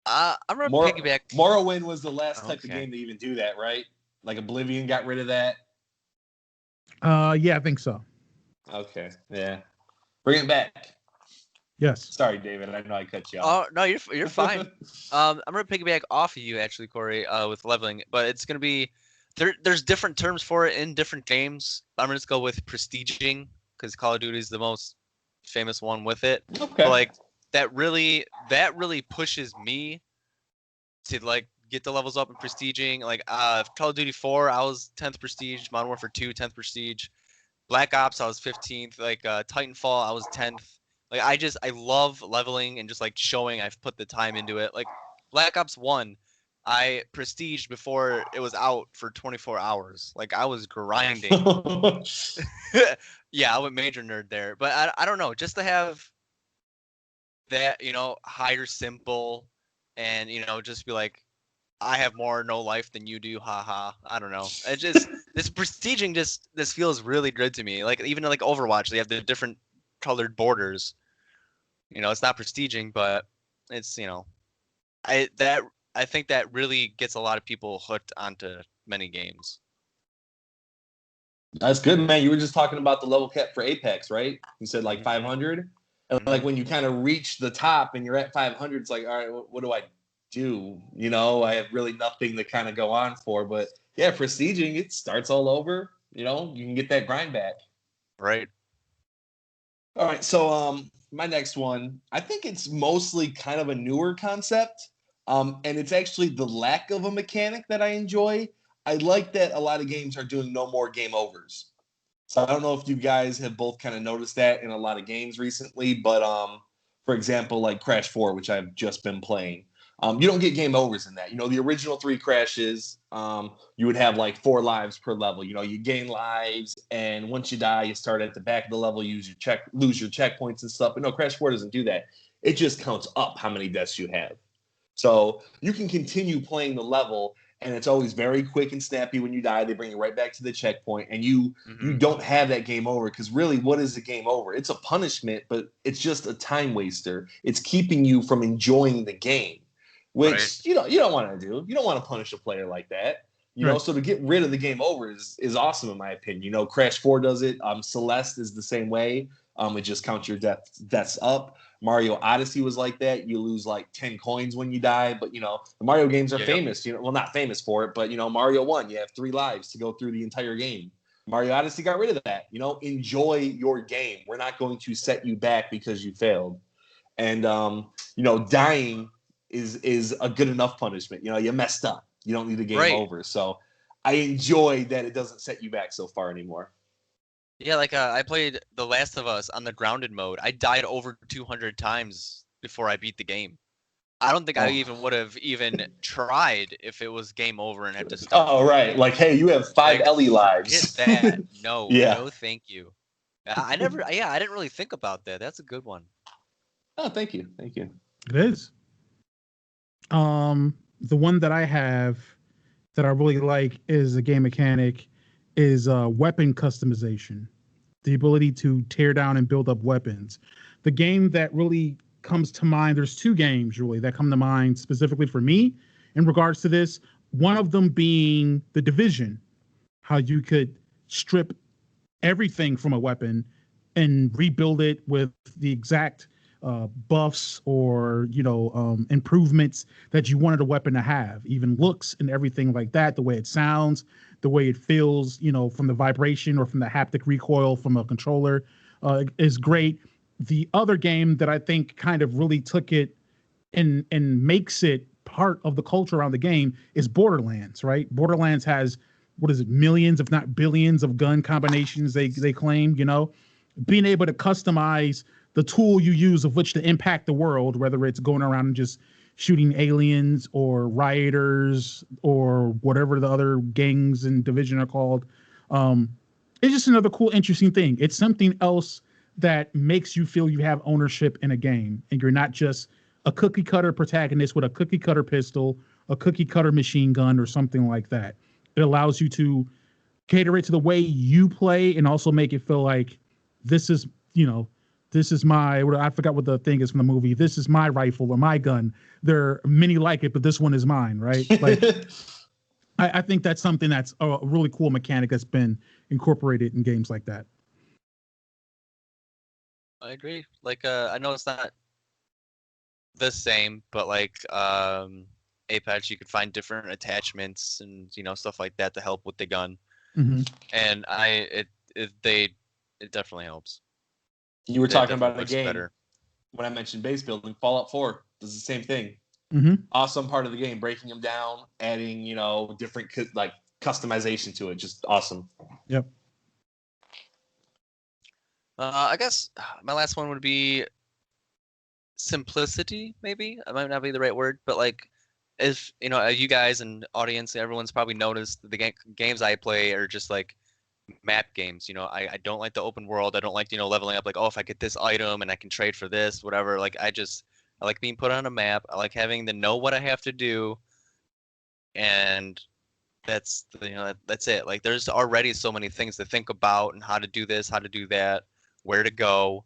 I'm gonna piggyback. Morrowind was the last type of game to even do that, right? Like Oblivion got rid of that. Yeah, I think so. Okay, yeah. Bring it back. Yes. Sorry, David. I know I cut you off. Oh no, you're fine. I'm gonna piggyback off of you actually, Cory, with leveling, but it's gonna be there's different terms for it in different games. I'm gonna just go with prestiging because Call of Duty is the most famous one with it. Okay. But like that really pushes me to like get the levels up in prestiging. Like Call of Duty 4, I was 10th prestige. Modern Warfare 2, 10th prestige. Black Ops, I was 15th. Like Titanfall, I was 10th. Like I love leveling and just like showing I've put the time into it. Like Black Ops 1, I prestiged before it was out for 24 hours. Like I was grinding. Yeah, I went major nerd there. But I don't know, just to have that, higher simple and, just be like, I have more no life than you do, haha. I don't know. It just this prestiging this feels really good to me. Like even like Overwatch, they have the different colored borders. It's not prestiging, but it's I think that really gets a lot of people hooked onto many games. That's good, man. You were just talking about the level cap for Apex, right? You said like 500. And like when you kind of reach the top and you're at 500, it's like, all right, what do I do? I have really nothing to kind of go on for. But yeah, prestiging, it starts all over. You can get that grind back. Right. All right. So my next one, I think it's mostly kind of a newer concept. And it's actually the lack of a mechanic that I enjoy. I like that a lot of games are doing no more game overs. So I don't know if you guys have both kind of noticed that in a lot of games recently, but for example, like Crash 4, which I've just been playing, you don't get game overs in that. The original 3 crashes, you would have like 4 lives per level. You gain lives, and once you die, you start at the back of the level, lose your checkpoints and stuff. But no, Crash 4 doesn't do that. It just counts up how many deaths you have. So you can continue playing the level, and it's always very quick and snappy when you die. They bring you right back to the checkpoint, and you don't have that game over, because really, what is a game over? It's a punishment, but it's just a time waster. It's keeping you from enjoying the game, which right. you don't want to do. You don't want to punish a player like that. So to get rid of the game over is awesome in my opinion. Crash 4 does it. Celeste is the same way. It just counts your deaths up. Mario Odyssey was like that. You lose like 10 coins when you die, but the Mario games are famous. Well, not famous for it, but Mario 1, you have 3 lives to go through the entire game. Mario Odyssey got rid of that. Enjoy your game. We're not going to set you back because you failed. And dying is a good enough punishment. You messed up. You don't need the game over. So I enjoy that it doesn't set you back so far anymore. Yeah, like I played The Last of Us on the grounded mode. I died over 200 times before I beat the game. I don't think I even would have even tried if it was game over and had to start. Oh, right. Like, hey, you have 5 Ellie lives. Get that. No, yeah. No, thank you. I didn't really think about that. That's a good one. Oh, thank you. Thank you. It is. The one that I have that I really like is a game mechanic is weapon customization, the ability to tear down and build up weapons. The game that really comes to mind, there's 2 games really that come to mind specifically for me in regards to this. One of them being The Division, how you could strip everything from a weapon and rebuild it with the exact buffs or improvements that you wanted a weapon to have, even looks and everything like that, the way it sounds, the way it feels, from the vibration or from the haptic recoil from a controller, is great. The other game that I think kind of really took it and makes it part of the culture around the game is Borderlands, right? Borderlands has, what is it, millions, if not billions of gun combinations they claim, being able to customize the tool you use of which to impact the world, whether it's going around and just shooting aliens or rioters or whatever the other gangs in Division are called, It's just another cool, interesting thing. It's something else that makes you feel you have ownership in a game, and you're not just a cookie cutter protagonist with a cookie cutter pistol, a cookie cutter machine gun, or something like that. It allows you to cater it to the way you play, and also make it feel like this is, this is my. I forgot what the thing is from the movie. This is my rifle or my gun. There are many like it, but this one is mine, right? Like, I think that's something that's a really cool mechanic that's been incorporated in games like that. I agree. Like, I know it's not the same, but like Apex, you could find different attachments and stuff like that to help with the gun. Mm-hmm. And it definitely helps. You were talking about a game better. When I mentioned base building. Fallout 4 does the same thing. Mm-hmm. Awesome part of the game, breaking them down, adding different like customization to it. Just awesome. Yep. I guess my last one would be simplicity. Maybe it might not be the right word, but like, if you guys and audience, everyone's probably noticed the games I play are just like map games. I don't like the open world. I don't like leveling up. Like, oh, if I get this item and I can trade for this, whatever. Like, I like being put on a map. I like having to know what I have to do, and that's that's it. Like, there's already so many things to think about and how to do this, how to do that, where to go.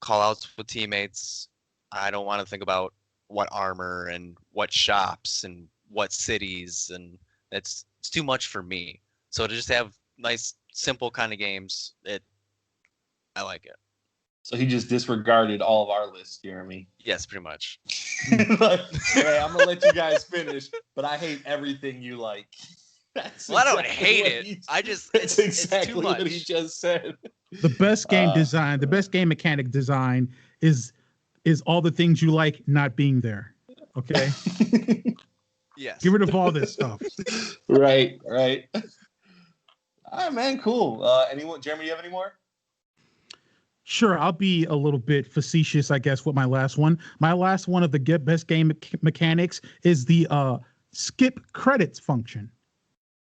Call outs with teammates. I don't want to think about what armor and what shops and what cities, and it's too much for me. So to just have nice, simple kind of games, I like it. So he just disregarded all of our lists, Jeremy. Yes, pretty much. Like, hey, I'm gonna let you guys finish, but I hate everything you like. Well, I don't hate it. That's exactly it's too much. what he just said. The best game design, the best game mechanic design is all the things you like not being there. Okay. Yes. Get rid of all this stuff. Right. All right, man. Cool. Anyone? Jeremy, you have any more? Sure, I'll be a little bit facetious, I guess, with my last one. My last one of the best game mechanics is the skip credits function.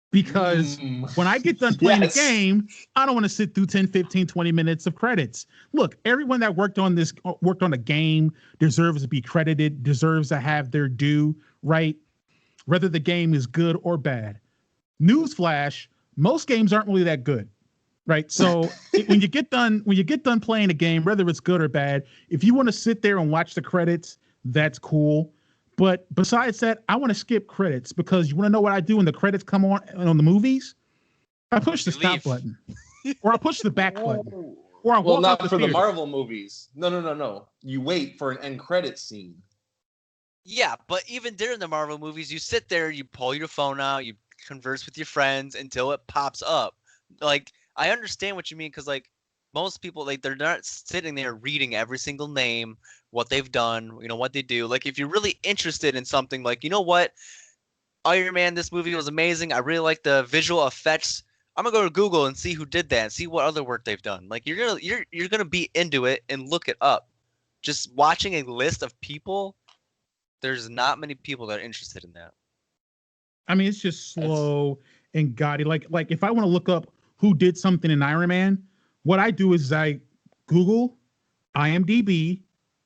Because when I get done playing the game, I don't want to sit through 10, 15, 20 minutes of credits. Look, everyone that worked on a game deserves to be credited, deserves to have their due, right? Whether the game is good or bad. Newsflash, most games aren't really that good. Right. So when you get done playing a game, whether it's good or bad, if you want to sit there and watch the credits, that's cool. But besides that, I want to skip credits, because you want to know what I do when the credits come on the movies? I push the stop button, or I push the back button, or I walk out the for theater. The Marvel movies. No. You wait for an end credit scene. Yeah, but even during the Marvel movies, you sit there, you pull your phone out, you converse with your friends until it pops up. Like, I understand what you mean, because like most people, like, they're not sitting there reading every single name, what they've done, what they do. Like, if you're really interested in something, like, what, Iron Man, this movie was amazing, I really like the visual effects, I'm gonna go to Google and see who did that and see what other work they've done. Like, you're gonna be into it and look it up. Just watching a list of people, there's not many people that are interested in that. I mean, it's just slow and gaudy. Like if I want to look up who did something in Iron Man, what I do is I Google IMDb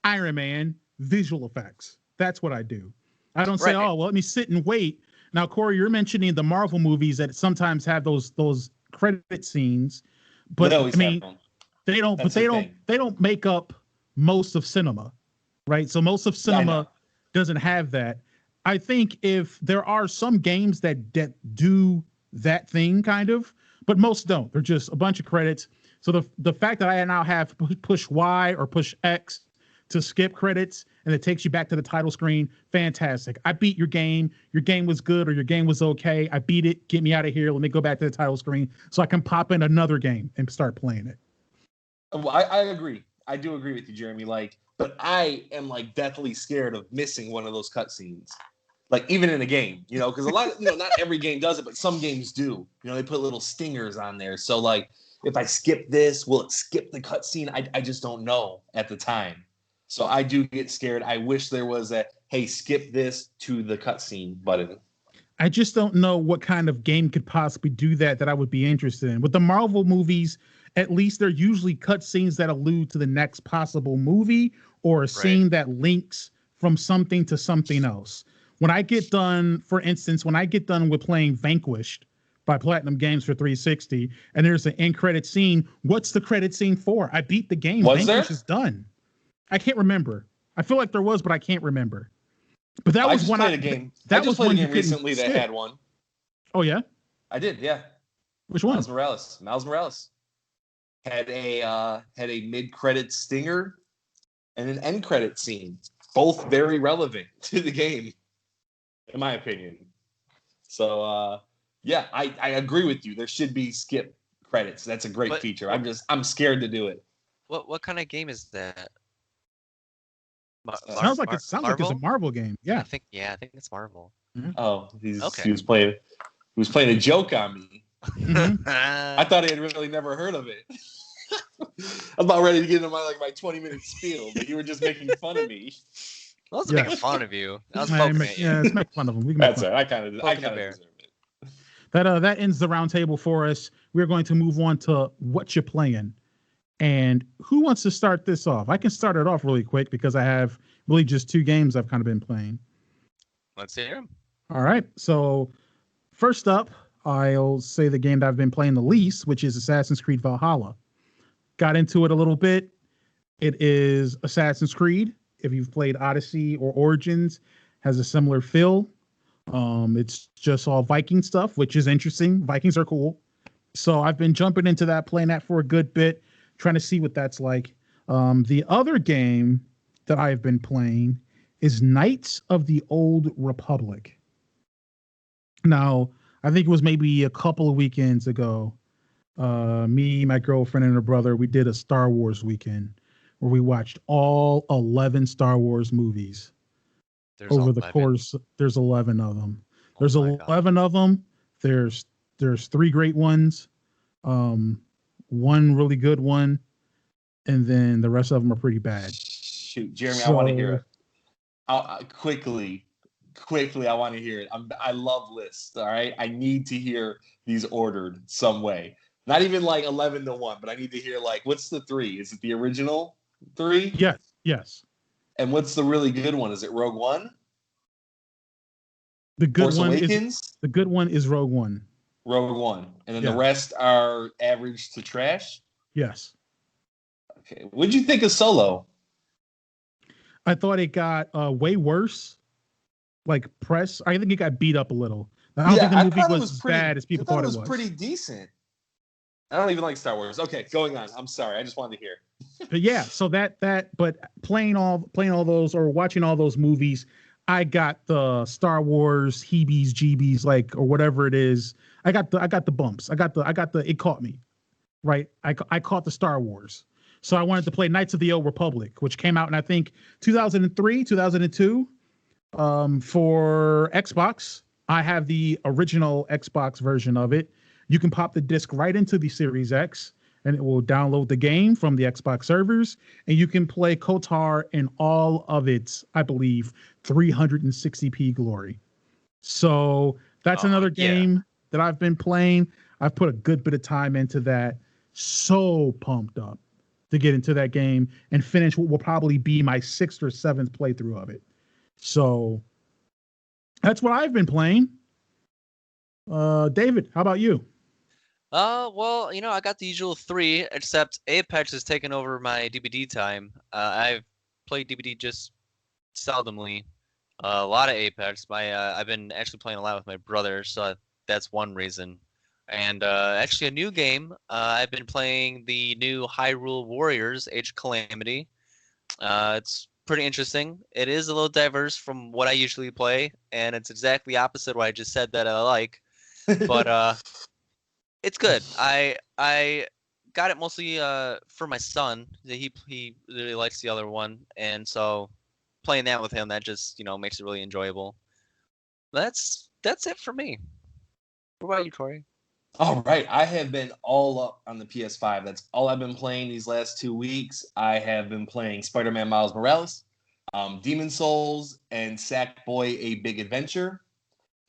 Iron Man visual effects. That's what I do. I don't say, oh, well, let me sit and wait. Now, Cory, you're mentioning the Marvel movies that sometimes have those credit scenes, but I mean, they don't make up most of cinema, right? So most of cinema doesn't have that. I think if there are some games that do that thing kind of, but most don't. They're just a bunch of credits. So the fact that I now have push Y or push X to skip credits, and it takes you back to the title screen, fantastic. I beat your game. Your game was good, or your game was okay. I beat it. Get me out of here. Let me go back to the title screen so I can pop in another game and start playing it. Well, I agree. I do agree with you, Jeremy. Like, but I am like deathly scared of missing one of those cutscenes. Like, even in a game, because a lot of, not every game does it, but some games do. They put little stingers on there. So, like, if I skip this, will it skip the cutscene? I just don't know at the time. So I do get scared. I wish there was a, hey, skip this to the cutscene button. I just don't know what kind of game could possibly do that I would be interested in. With the Marvel movies, at least they're usually cutscenes that allude to the next possible movie or a Right. scene that links from something to something else. When I get done, for instance, when I get done with playing Vanquished by Platinum Games for 360, and there's an end credit scene, what's the credit scene for? I beat the game. Was there? Vanquish is done. I can't remember. I feel like there was, but I can't remember. But that I was just one played a game. I That just was played a one you game couldn't recently that skip. had one. Oh yeah, I did, yeah. which one? Miles Morales had a mid-credit stinger and an end credit scene, both very relevant to the game, in my opinion. So yeah, I agree with you. There should be skip credits. That's a great feature. I'm scared to do it. What kind of game is that? Sounds like it's a Marvel game. Yeah. I think it's Marvel. Mm-hmm. Oh, Okay. he was playing a joke on me. Mm-hmm. I thought he had really never heard of it. I was about ready to get into my 20-minute spiel, but you were just making fun of me. I wasn't making fun of you. I was poking at you. Yeah, let's make fun of him. We can make That's fun. it. I kind of deserve it. That ends the roundtable for us. We're going to move on to what you're playing. And who wants to start this off? I can start it off really quick because I have really just 2 games I've kind of been playing. Let's hear him. All right. So first up, I'll say the game that I've been playing the least, which is Assassin's Creed Valhalla. Got into it a little bit. It is Assassin's Creed. If you've played Odyssey or Origins, has a similar feel. It's just all Viking stuff, which is interesting. Vikings are cool. So I've been jumping into that, playing that for a good bit, trying to see what that's like. The other game that I have been playing is Knights of the Old Republic. Now, I think it was maybe a couple of weekends ago. Me, my girlfriend, and her brother, we did a Star Wars weekend where we watched all 11 Star Wars movies. There's over 11. the course. There's 11 of them. There's Oh my God. 11 of them. There's 3 great ones, one really good one, and then the rest of them are pretty bad. Shoot, Jeremy, I want to hear it. Quickly, I want to hear it. I love lists. All right, I need to hear these ordered some way. Not even 11 to 1, but I need to hear what's the 3? Is it the original 3? Yes. And what's the really good one? Is it Rogue One? The good Force one Awakens? the good one is Rogue One. Rogue One. And then the rest are average to trash? Yes. Okay. What'd you think of Solo? I thought it got way worse. Press. I think it got beat up a little. I don't think the movie was as bad as people thought it was. It was pretty decent. I don't even like Star Wars. Okay, going on. I'm sorry. I just wanted to hear. But yeah, so but playing all those or watching all those movies, I got the Star Wars heebies jeebies or whatever it is. I got the bumps. I got the it caught me. Right? I caught the Star Wars. So I wanted to play Knights of the Old Republic, which came out in I think 2003, 2002 for Xbox. I have the original Xbox version of it. You can pop the disc right into the Series X and it will download the game from the Xbox servers, and you can play KOTOR in all of its, I believe, 360p glory. So that's another game that I've been playing. I've put a good bit of time into that. So pumped up to get into that game and finish what will probably be my 6th or 7th playthrough of it. So that's what I've been playing. David, how about you? Well, I got the usual 3, except Apex has taken over my DVD time. I've played DVD just seldomly. A lot of Apex. I've been actually playing a lot with my brother, so that's one reason. And actually, a new game. I've been playing the new Hyrule Warriors: Age of Calamity. It's pretty interesting. It is a little diverse from what I usually play, and it's exactly opposite what I just said that I like. But it's good. I got it mostly for my son. He really likes the other one, and so playing that with him, that just makes it really enjoyable. That's it for me. What about you, Cory? All right, I have been all up on the PS5. That's all I've been playing these last 2 weeks. I have been playing Spider-Man Miles Morales, Demon Souls, and Sackboy: A Big Adventure.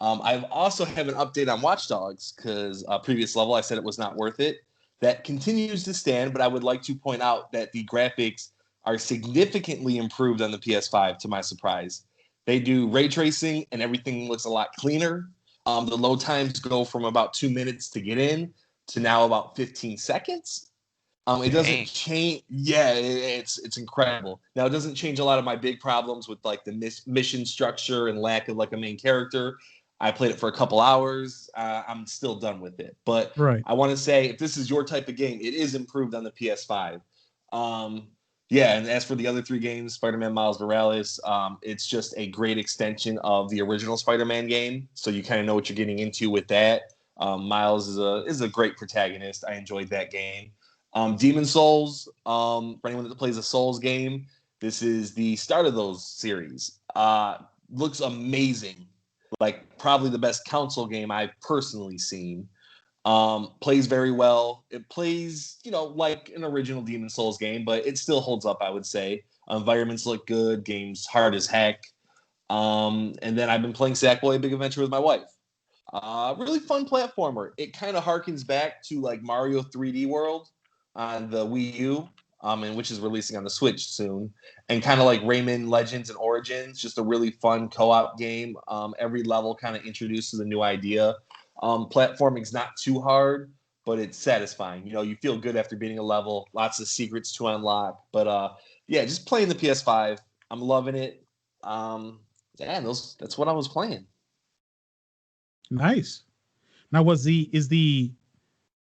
I also have an update on Watch Dogs because previous level I said it was not worth it. That continues to stand, but I would like to point out that the graphics are significantly improved on the PS5 to my surprise. They do ray tracing and everything looks a lot cleaner. The load times go from about 2 minutes to get in to now about 15 seconds. It doesn't change. Yeah, it's incredible. Now it doesn't change a lot of my big problems with like the mission structure and lack of like a main character. I played it for a couple hours. I'm still done with it. But Right. I want to say, if this is your type of game, it is improved on the PS5. Yeah, and as for the other 3 games, Spider-Man Miles Morales, it's just a great extension of the original Spider-Man game. So you kind of know what you're getting into with that. Miles is a great protagonist. I enjoyed that game. Demon Souls, for anyone that plays a Souls game, this is the start of those series. Looks amazing. Like probably the best console game I've personally seen. Plays very well. It plays, like an original Demon Souls game, but it still holds up, I would say. Environments look good. Game's hard as heck. And then I've been playing Sackboy: A Big Adventure with my wife. Really fun platformer. It kind of harkens back to like Mario 3D World on the Wii U, and which is releasing on the Switch soon. And kind of like Rayman Legends and Origins, just a really fun co-op game. Every level kind of introduces a new idea. Platforming's not too hard, but it's satisfying. You feel good after beating a level. Lots of secrets to unlock. But yeah, just playing the PS5. I'm loving it. Yeah, that's what I was playing. Nice. Now, is the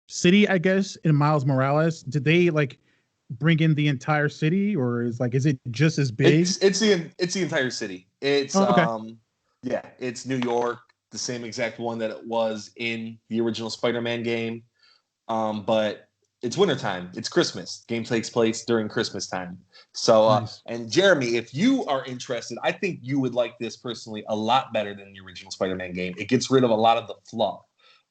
city, I guess, in Miles Morales? Did they like bring in the entire city, or is it just as big? It's the entire city. It's Oh, okay. Yeah, it's New York, the same exact one that it was in the original Spider-Man game. But it's wintertime. It's Christmas. Game takes place during Christmas time. So, Nice. and Jeremy, if you are interested, I think you would like this personally a lot better than the original Spider-Man game. It gets rid of a lot of the fluff.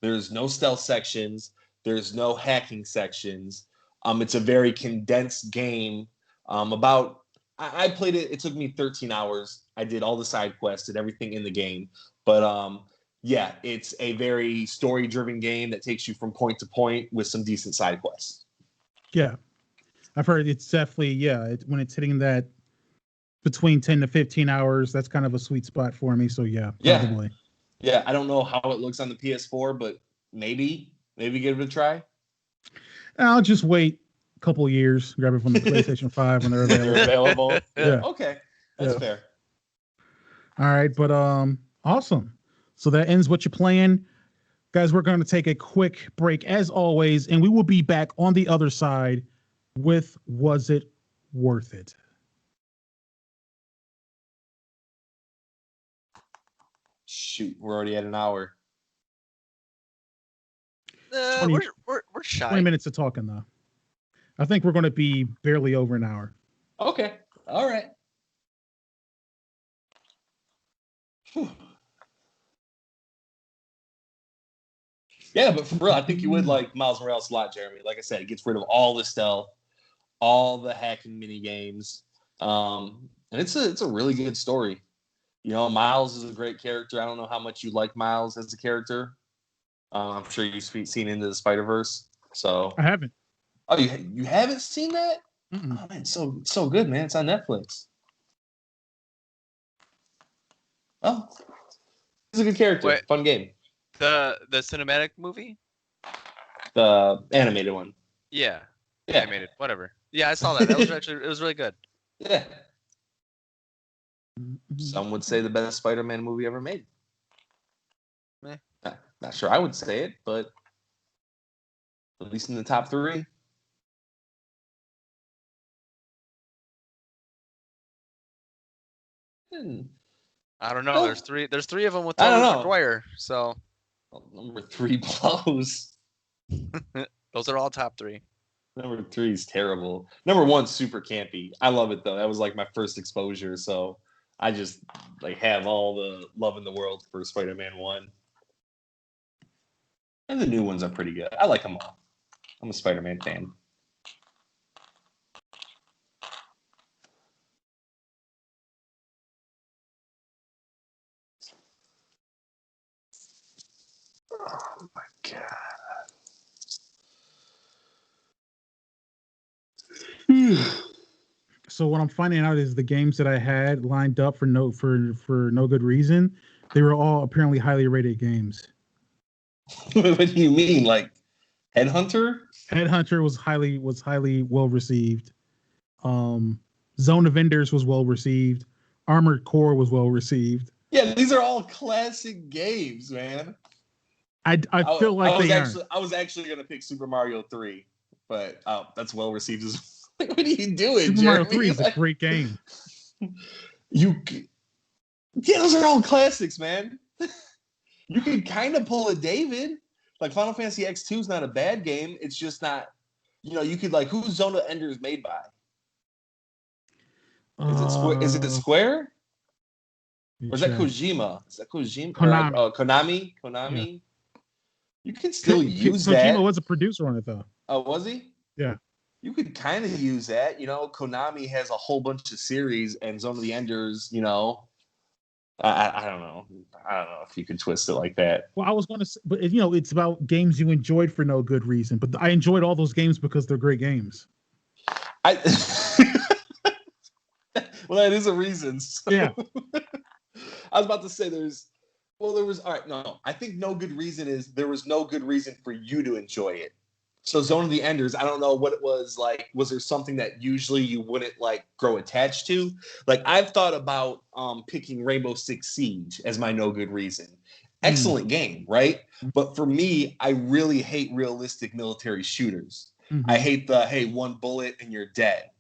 There's no stealth sections. There's no hacking sections. It's a very condensed game. About I played it. It took me 13 hours. I did all the side quests, did everything in the game. But yeah, it's a very story-driven game that takes you from point to point with some decent side quests. Yeah, I've heard it's definitely when it's hitting that between 10 to 15 hours, that's kind of a sweet spot for me. So yeah, probably. Yeah. I don't know how it looks on the PS4, but maybe give it a try. I'll just wait a couple of years, grab it from the PlayStation 5 when they're available. They're available. Yeah. Okay, that's fair. All right, but awesome. So that ends what you're playing. Guys, we're going to take a quick break as always, and we will be back on the other side with Was It Worth It? Shoot, we're already at an hour. 20, we're shy. 20 minutes of talking, though. I think we're going to be barely over an hour. Okay. All right. Whew. Yeah, but for real, I think you would like Miles Morales a lot, Jeremy. Like I said, it gets rid of all the stealth, all the hacking mini games, and it's a really good story. Miles is a great character. I don't know how much you like Miles as a character. I'm sure you've seen Into the Spider-Verse. So I haven't. Oh, you haven't seen that? Mm-mm. Oh man, so good, man. It's on Netflix. Oh, he's a good character. Wait. Fun game. The cinematic movie? The animated one. Yeah. Animated. Whatever. Yeah, I saw that. That was actually it was really good. Yeah. Some would say the best Spider-Man movie ever made. Not sure I would say it, but at least in the top 3. I don't know. There's three of them with Tobey Maguire. So number 3 blows. Those are all top 3. Number 3 is terrible. Number 1's super campy. I love it though. That was like my first exposure, so I just like have all the love in the world for Spider-Man 1. And the new ones are pretty good. I like them all. I'm a Spider-Man fan. Oh my god. So what I'm finding out is the games that I had lined up for no good reason, they were all apparently highly rated games. What do you mean, like Headhunter? Headhunter was highly well received. Zone of Enders was well received. Armored Core was well received. Yeah, these are all classic games, man. I feel like I was actually gonna pick Super Mario 3, but that's well received as well. What are you doing, Super Jeremy? Mario 3 is a great game. Yeah, those are all classics, man. You can kind of pull a David. Like Final Fantasy X2 is not a bad game. It's just not, you could like who's Zone of Enders made by? Is it Square? Is it Square? Or is that Kojima? Is that Kojima? Konami. Or, Konami? Konami? Yeah. You can still use Kojima that. Kojima was a producer on it though. Oh, was he? Yeah. You could kind of use that. Konami has a whole bunch of series, and Zone of the Enders, I don't know. I don't know if you could twist it like that. Well, I was going to say, but it's about games you enjoyed for no good reason. But I enjoyed all those games because they're great games. Well, that is a reason. So. Yeah. I was about to say there was all right. No, I think no good reason is there was no good reason for you to enjoy it. So Zone of the Enders, I don't know what it was like. Was there something that usually you wouldn't like grow attached to? Like I've thought about picking Rainbow Six Siege as my no good reason. Excellent game, right? But for me, I really hate realistic military shooters. Mm-hmm. I hate the one bullet and you're dead.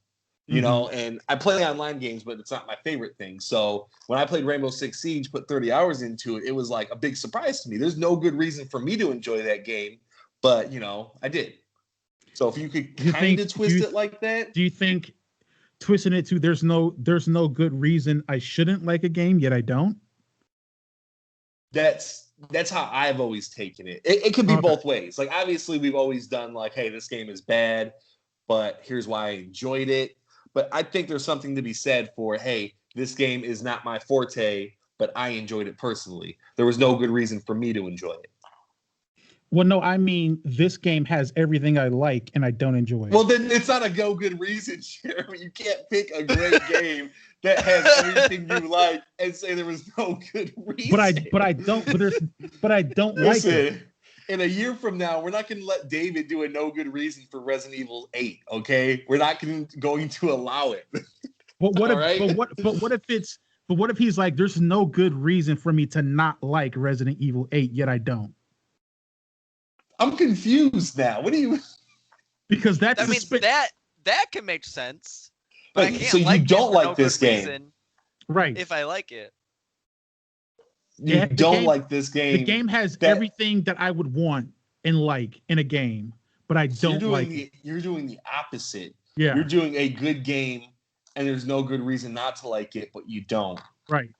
And I play online games, but it's not my favorite thing. So when I played Rainbow Six Siege, put 30 hours into it, it was like a big surprise to me. There's no good reason for me to enjoy that game. But, I did. So if you could kind of twist it like that. Do you think twisting it to there's no good reason I shouldn't like a game, yet I don't? That's how I've always taken it. It could be both ways. Like, obviously, we've always done like, hey, this game is bad, but here's why I enjoyed it. But I think there's something to be said for, hey, this game is not my forte, but I enjoyed it personally. There was no good reason for me to enjoy it. Well, no, I mean, this game has everything I like, and I don't enjoy it. Well, then it's not a no good reason, Jeremy. You can't pick a great game that has everything you like and say there was no good reason. But I don't like it. In a year from now, we're not going to let David do a no good reason for Resident Evil 8. Okay, we're not going to allow it. But what if? Right? But what if he's like, there's no good reason for me to not like Resident Evil 8, yet I don't. I'm confused now. What do you? Because that can make sense. But I can't so you don't like this game, right? If I like it, you don't like this game. The game has everything that I would want and like in a game, but I don't like it. You're doing the opposite. Yeah, you're doing a good game, and there's no good reason not to like it, but you don't. Right.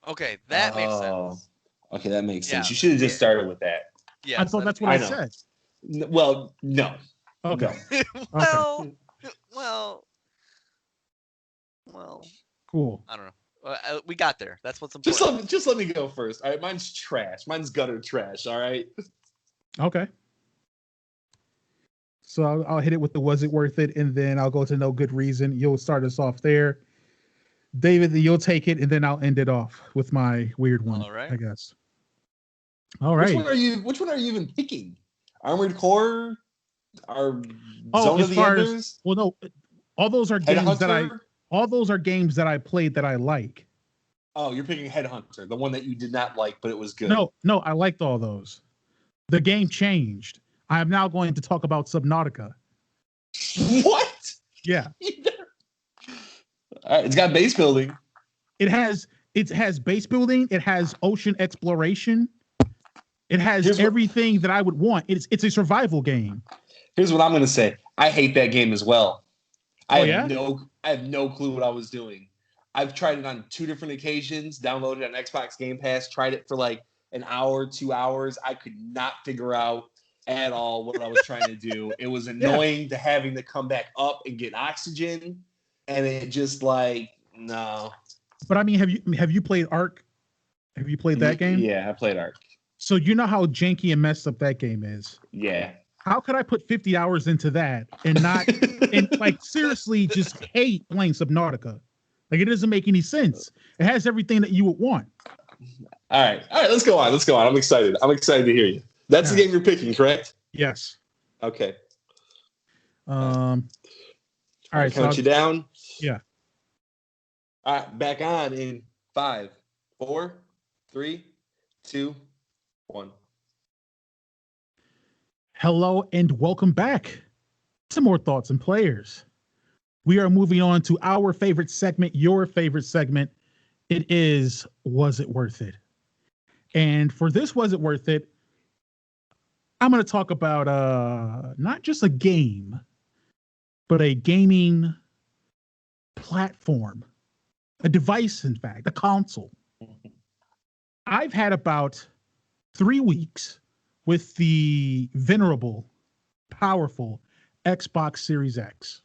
Okay, that makes sense. Okay, that makes sense. You should have just started with that. Yeah, I thought that's what I said. Well, no. Okay. Well. Cool. I don't know. We got there. That's what's important. Just let me go first. All right, mine's trash. Mine's gutter trash. All right. Okay. So I'll hit it with the was it worth it, and then I'll go to no good reason. You'll start us off there, David. You'll take it, and then I'll end it off with my weird one. All right. I guess. All right. Which one are you even picking? Armored Core? Zone of the Enders? Well, no. All those are games that I played that I like. Oh, you're picking Headhunter, the one that you did not like, but it was good. No, I liked all those. The game changed. I am now going to talk about Subnautica. What? Yeah. All right, it's got base building. It has base building. It has ocean exploration. It has everything that I would want. It's a survival game. Here's what I'm going to say. I hate that game as well. I have no clue what I was doing. I've tried it on 2 different occasions, downloaded it on Xbox Game Pass, tried it for like an hour, 2 hours. I could not figure out at all what I was trying to do. It was annoying to having to come back up and get oxygen. And it just like, no. But I mean, have you played Ark? Have you played that game? Yeah, I played Ark. So you know how janky and messed up that game is. Yeah. How could I put 50 hours into that and not and like seriously just hate playing Subnautica? Like it doesn't make any sense. It has everything that you would want. All right. Let's go on. I'm excited. I'm excited to hear you. That's the game you're picking, correct? Yes. Okay. All right. Count you down. Yeah. All right. Back on in 5, 4, 3, 2, 1. Hello and welcome back to More Thoughts and Players. We are moving on to our favorite segment, your favorite segment. It is Was It Worth It? And for this Was It Worth It? I'm going to talk about not just a game, but a gaming platform, a device, in fact, a console. I've had about 3 weeks with the venerable, powerful Xbox Series X.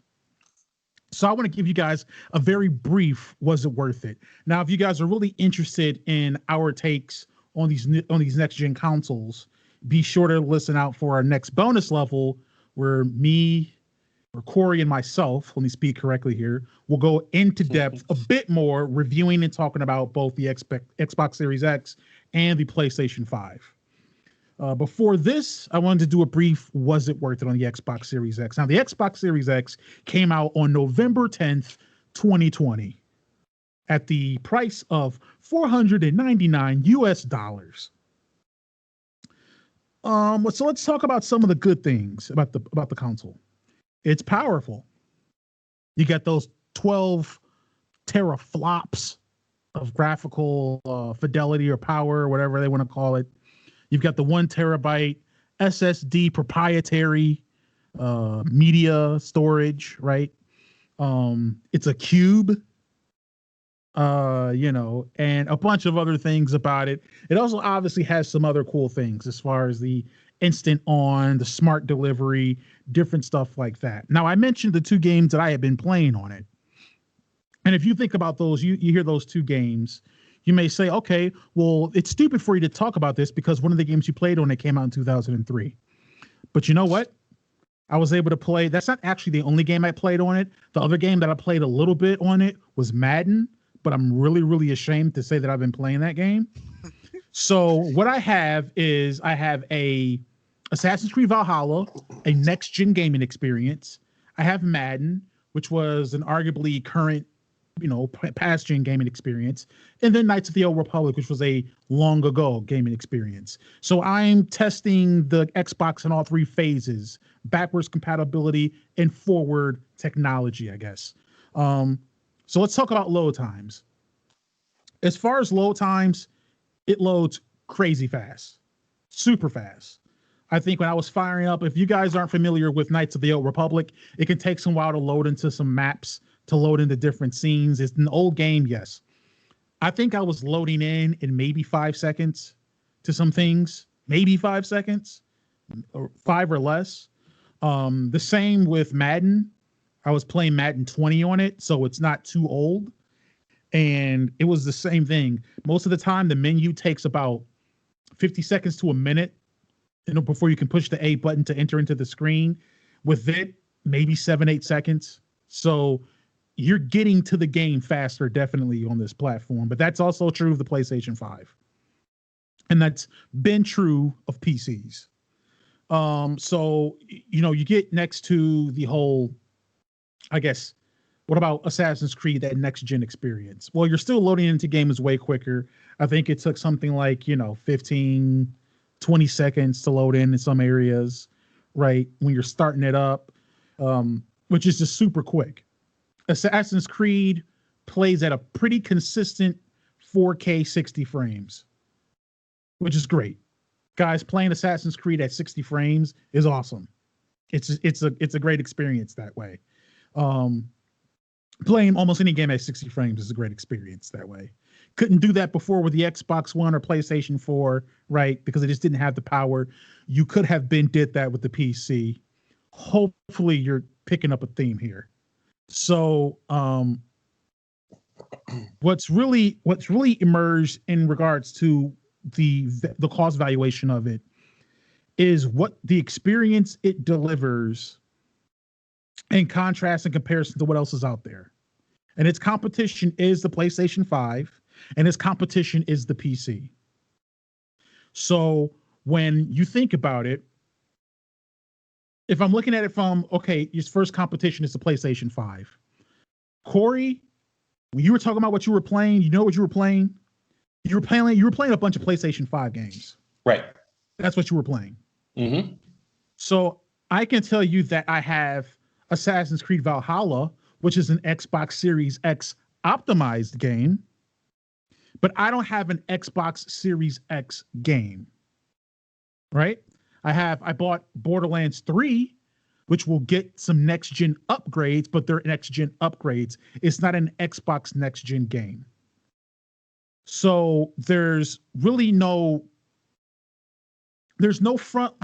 So I want to give you guys a very brief, was it worth it? Now, if you guys are really interested in our takes on these next gen consoles, be sure to listen out for our next bonus level where me or Cory and myself, let me speak correctly here, will go into depth a bit more, reviewing and talking about both the Xbox Series X and the PlayStation 5. Before this, I wanted to do a brief was it worth it on the Xbox Series X. Now, the Xbox Series X came out on November 10th, 2020 at the price of $499 US. So let's talk about some of the good things about the console. It's powerful. You got those 12 teraflops of graphical fidelity or power, or whatever they want to call it. You've got the 1 terabyte SSD proprietary media storage, right? It's a cube, and a bunch of other things about it. It also obviously has some other cool things as far as the instant on, the smart delivery, different stuff like that. Now, I mentioned the 2 games that I had been playing on it. And if you think about those, you hear those 2 games, you may say, okay, well, it's stupid for you to talk about this because one of the games you played on it came out in 2003. But you know what? I was able to play. That's not actually the only game I played on it. The other game that I played a little bit on it was Madden, but I'm really, really ashamed to say that I've been playing that game. So what I have is I have a Assassin's Creed Valhalla, a next-gen gaming experience. I have Madden, which was an arguably current, past gen gaming experience, and then Knights of the Old Republic, which was a long ago gaming experience. So I'm testing the Xbox in all 3 phases: backwards compatibility and forward technology, I guess. So let's talk about load times. As far as load times, it loads crazy fast, super fast. I think when I was firing up, if you guys aren't familiar with Knights of the Old Republic, it can take some while to load into some maps, to load into different scenes. It's an old game, yes. I think I was loading in maybe 5 seconds to some things, maybe 5 seconds, or 5 or less. The same with Madden. I was playing Madden 20 on it, so it's not too old. And it was the same thing. Most of the time, the menu takes about 50 seconds to a minute, before you can push the A button to enter into the screen. With it, maybe 7-8 seconds. So you're getting to the game faster, definitely, on this platform. But that's also true of the PlayStation 5. And that's been true of PCs. So, you get next to the whole, I guess, what about Assassin's Creed, that next-gen experience? Well, you're still loading into games way quicker. I think it took something like, 15, 20 seconds to load in some areas, right? When you're starting it up, which is just super quick. Assassin's Creed plays at a pretty consistent 4K 60 frames, which is great. Guys, playing Assassin's Creed at 60 frames is awesome. It's a great experience that way. Playing almost any game at 60 frames is a great experience that way. Couldn't do that before with the Xbox One or PlayStation 4, right? Because it just didn't have the power. You could have did that with the PC. Hopefully you're picking up a theme here. So what's really emerged in regards to the cost valuation of it is what the experience it delivers in contrast and comparison to what else is out there. And its competition is the PlayStation 5, and its competition is the PC. So when you think about it, if I'm looking at it from, okay, your first competition is the PlayStation 5. Cory, when you were talking about what you were playing, you know what you were playing? You were playing a bunch of PlayStation 5 games. Right. That's what you were playing. Mm-hmm. So I can tell you that I have Assassin's Creed Valhalla, which is an Xbox Series X optimized game, but I don't have an Xbox Series X game. Right? I bought Borderlands 3, which will get some next gen upgrades, but they're next gen upgrades. It's not an Xbox next gen game. So there's really no front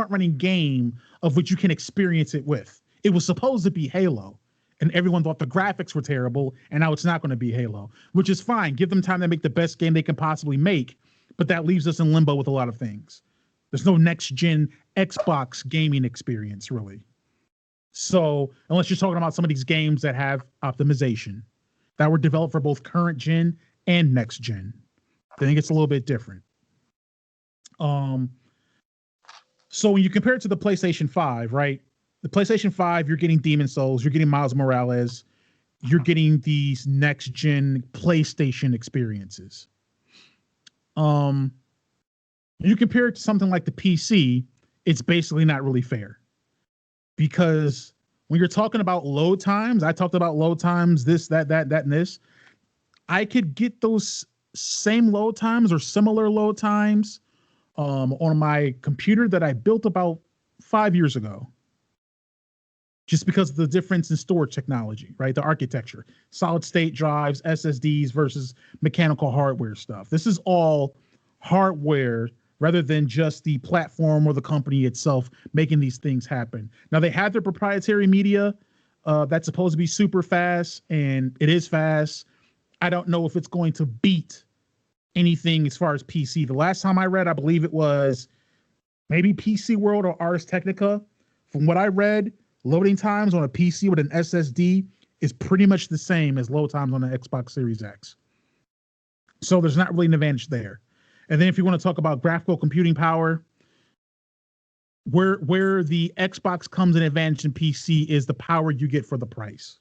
running game of which you can experience it with. It was supposed to be Halo, and everyone thought the graphics were terrible, and now it's not going to be Halo, which is fine. Give them time to make the best game they can possibly make, but that leaves us in limbo with a lot of things. There's no next gen Xbox gaming experience, really. So unless you're talking about some of these games that have optimization that were developed for both current gen and next gen, I think it's a little bit different. So when you compare it to the PlayStation 5, right? The PlayStation 5, you're getting Demon's Souls, you're getting Miles Morales, you're getting these next gen PlayStation experiences. You compare it to something like the PC, it's basically not really fair. Because when you're talking about load times, I talked about load times, this, that, and this. I could get those same load times or similar load times on my computer that I built about 5 years ago. Just because of the difference in storage technology, right? The architecture, solid state drives, SSDs versus mechanical hardware stuff. This is all hardware rather than just the platform or the company itself making these things happen. Now, they have their proprietary media that's supposed to be super fast, and it is fast. I don't know if it's going to beat anything as far as PC. The last time I read, I believe it was maybe PC World or Ars Technica. From what I read, loading times on a PC with an SSD is pretty much the same as load times on the Xbox Series X. So there's not really an advantage there. And then if you want to talk about graphical computing power, where the Xbox comes in advantage in PC is the power you get for the price.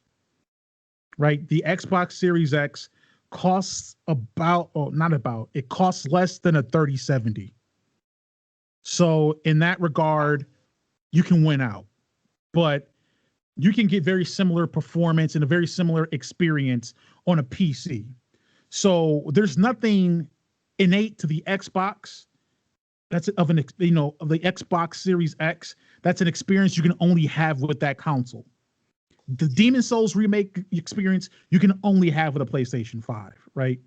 Right? The Xbox Series X costs it costs less than a 3070. So in that regard, you can win out. But you can get very similar performance and a very similar experience on a PC. So there's nothing innate to the Xbox of the Xbox Series X. That's an experience you can only have with that console. The Demon's Souls remake experience you can only have with a PlayStation 5, right?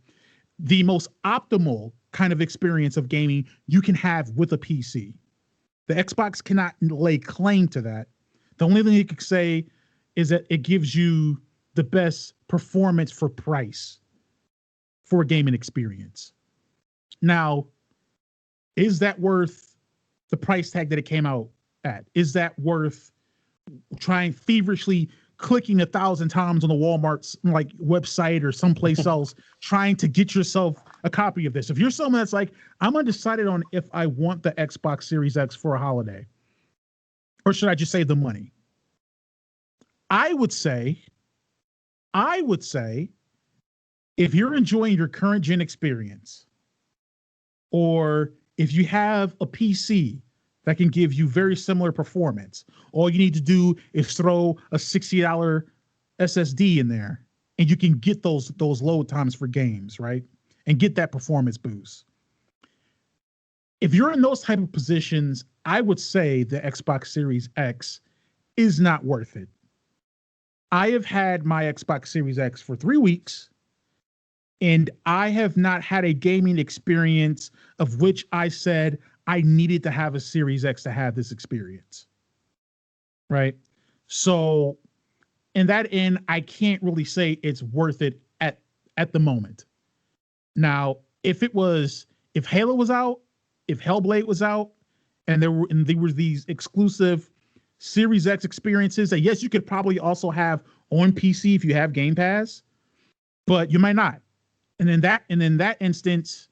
The most optimal kind of experience of gaming you can have with a PC. The Xbox cannot lay claim to that. The only thing you could say is that it gives you the best performance for price for a gaming experience. Now, is that worth the price tag that it came out at? Is that worth trying feverishly clicking 1,000 times on the Walmart's website or someplace else trying to get yourself a copy of this? If you're someone that's like, I'm undecided on if I want the Xbox Series X for a holiday, or should I just save the money? I would say, if you're enjoying your current gen experience, or if you have a PC that can give you very similar performance, all you need to do is throw a $60 SSD in there, and you can get those load times for games, right? And get that performance boost. If you're in those type of positions, I would say the Xbox Series X is not worth it. I have had my Xbox Series X for 3 weeks, and I have not had a gaming experience of which I said I needed to have a Series X to have this experience. Right? So in that end, I can't really say it's worth it at the moment. Now, if it was if Halo was out, if Hellblade was out, and there were these exclusive Series X experiences that yes, you could probably also have on PC if you have Game Pass, but you might not. And in that instance,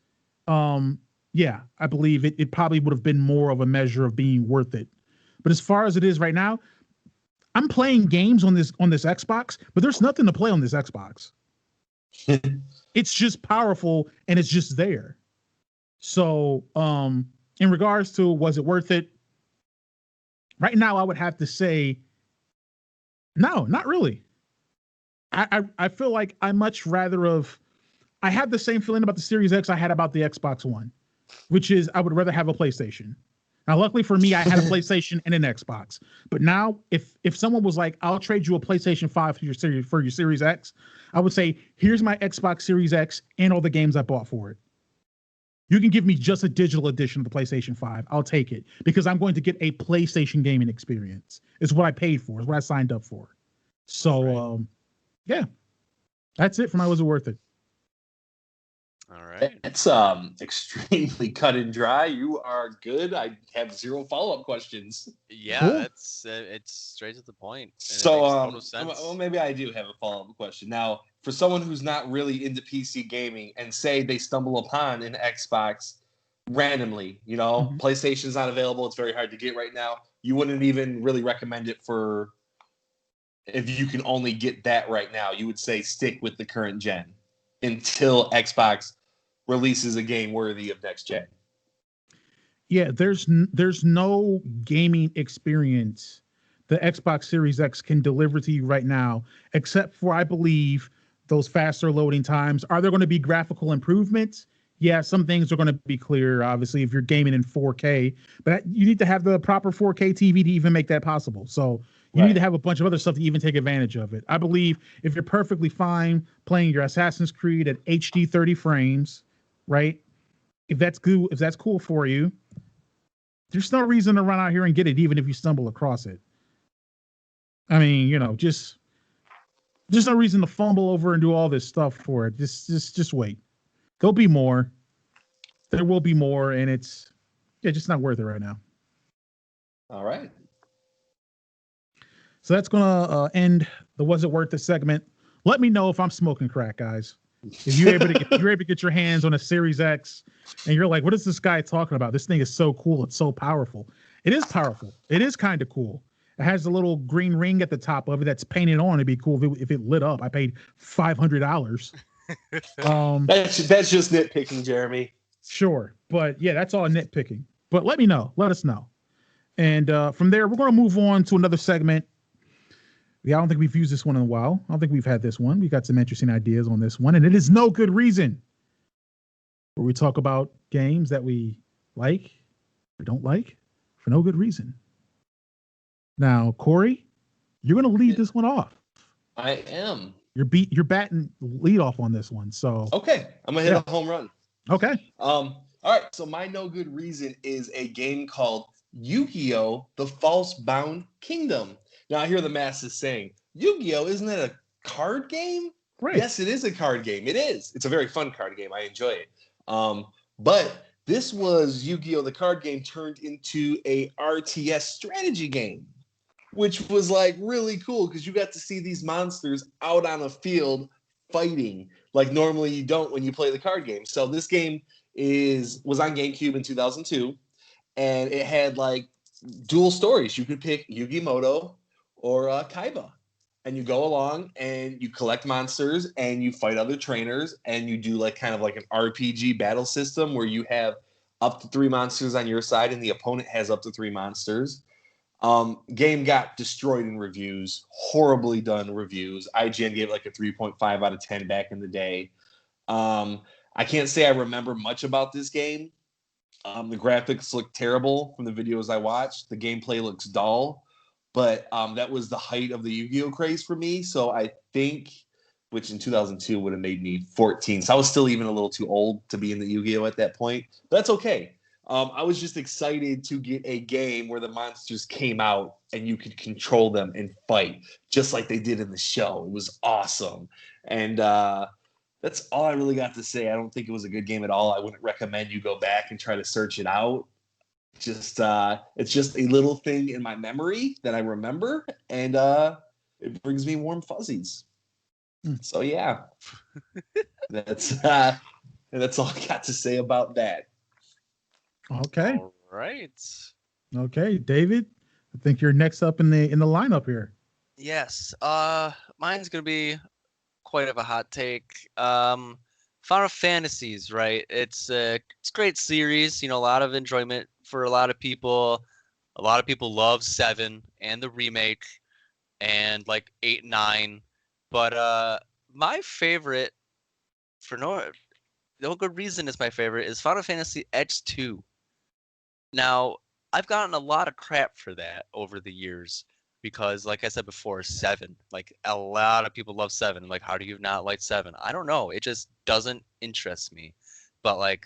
yeah, I believe it probably would have been more of a measure of being worth it. But as far as it is right now, I'm playing games on this Xbox, but there's nothing to play on this Xbox. It's just powerful and it's just there. So, in regards to was it worth it? Right now, I would have to say, no, not really. I feel like I much rather have. I have the same feeling about the Series X I had about the Xbox One, which is I would rather have a PlayStation. Now, luckily for me, I had a PlayStation and an Xbox. But now, if someone was like, "I'll trade you a PlayStation 5 for your Series X," I would say, "Here's my Xbox Series X and all the games I bought for it. You can give me just a digital edition of the PlayStation 5. I'll take it because I'm going to get a PlayStation gaming experience. It's what I paid for. It's what I signed up for." So, yeah, that's it for my Was It Worth It? All right. It's extremely cut and dry. You are good. I have 0 follow-up questions. Yeah, cool. That's it's straight to the point. So, well, maybe I do have a follow-up question. Now, for someone who's not really into PC gaming and say they stumble upon an Xbox randomly, PlayStation's not available. It's very hard to get right now. You wouldn't even really recommend it for if you can only get that right now. You would say stick with the current gen until Xbox releases a game worthy of next gen. Yeah, there's no gaming experience the Xbox Series X can deliver to you right now, except for, I believe, those faster loading times. Are there going to be graphical improvements? Yeah, some things are going to be clear, obviously, if you're gaming in 4K, but you need to have the proper 4K TV to even make that possible. So you need to have a bunch of other stuff to even take advantage of it. I believe if you're perfectly fine playing your Assassin's Creed at HD 30 frames, right? If that's cool for you, there's no reason to run out here and get it, even if you stumble across it. I mean, just no reason to fumble over and do all this stuff for it. Just wait. There'll be more. There will be more, and it's just not worth it right now. All right. So that's gonna end the Was It Worth It segment. Let me know if I'm smoking crack, guys. If you're able to get your hands on a Series X and you're like, what is this guy talking about? This thing is so cool. It's so powerful. It is powerful. It is kind of cool. It has a little green ring at the top of it that's painted on. It'd be cool if it lit up. I paid $500. That's just nitpicking, Jeremy. Sure. But yeah, that's all nitpicking. But let me know. Let us know. And from there, we're going to move on to another segment. Yeah, I don't think we've used this one in a while. I don't think we've had this one. We got some interesting ideas on this one, and it is No Good Reason, where we talk about games that we like or don't like for no good reason. Now, Cory, you're going to lead this one off. I am. You're batting lead off on this one. So okay, I'm gonna hit a home run. Okay. All right. So my No Good Reason is a game called Yu-Gi-Oh! The False Bound Kingdom. Now, I hear the masses saying, Yu-Gi-Oh! Isn't it a card game? Right. Yes, it is a card game. It is. It's a very fun card game. I enjoy it. But this was Yu-Gi-Oh! The card game turned into a RTS strategy game, which was like really cool because you got to see these monsters out on a field fighting like normally you don't when you play the card game. So this game was on GameCube in 2002, and it had like dual stories. You could pick Yu-Gi-Moto or Kaiba, and you go along and you collect monsters and you fight other trainers and you do like kind of like an RPG battle system where you have up to 3 monsters on your side and the opponent has up to 3 monsters. Game got destroyed in reviews, horribly done reviews. IGN gave it like a 3.5 out of 10 back in the day. I can't say I remember much about this game. The graphics look terrible from the videos I watched. The gameplay looks dull, but that was the height of the Yu-Gi-Oh! Craze for me. So I think, which in 2002 would have made me 14. So I was still even a little too old to be in the Yu-Gi-Oh! At that point. But that's okay. I was just excited to get a game where the monsters came out and you could control them and fight, just like they did in the show. It was awesome. And That's all I really got to say. I don't think it was a good game at all. I wouldn't recommend you go back and try to search it out. Just it's just a little thing in my memory that I remember, and it brings me warm fuzzies. So yeah, that's all I got to say about that. Okay. All right. Okay, David, I think you're next up in the lineup here. Yes. Mine's gonna be quite of a hot take. Final Fantasies, right? It's a great series. You know, a lot of enjoyment for a lot of people. A lot of people love 7 and the remake, and like 8 and 9. But my favorite, for no good reason, is my favorite is Final Fantasy X2. Now, I've gotten a lot of crap for that over the years because, like I said before, 7. Like, a lot of people love 7. Like, how do you not like 7? I don't know. It just doesn't interest me. But, like,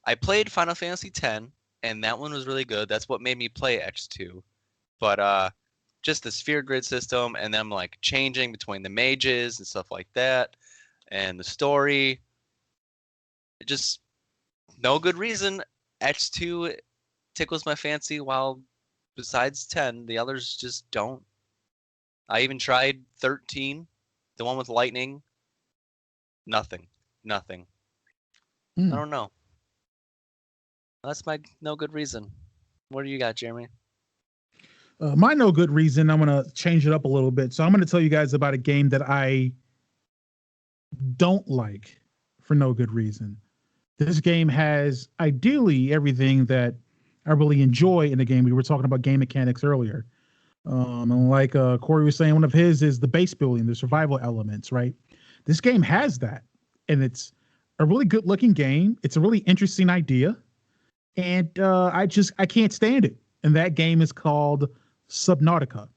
I played Final Fantasy X, and that one was really good. That's what made me play X2. But just the sphere grid system and them, like, changing between the mages and stuff like that, and the story, it just, no good reason. X2 tickles my fancy, while besides 10, the others just don't. I even tried 13, the one with lightning. Nothing. I don't know. That's my no good reason. What do you got, Jeremy? My no good reason, I'm going to change it up a little bit. So I'm going to tell you guys about a game that I don't like for no good reason. This game has ideally everything that I really enjoy in a game. We were talking about game mechanics earlier. And like Cory was saying, one of his is the base building, the survival elements, right? This game has that. And it's a really good looking game. It's a really interesting idea. And I can't stand it. And that game is called Subnautica.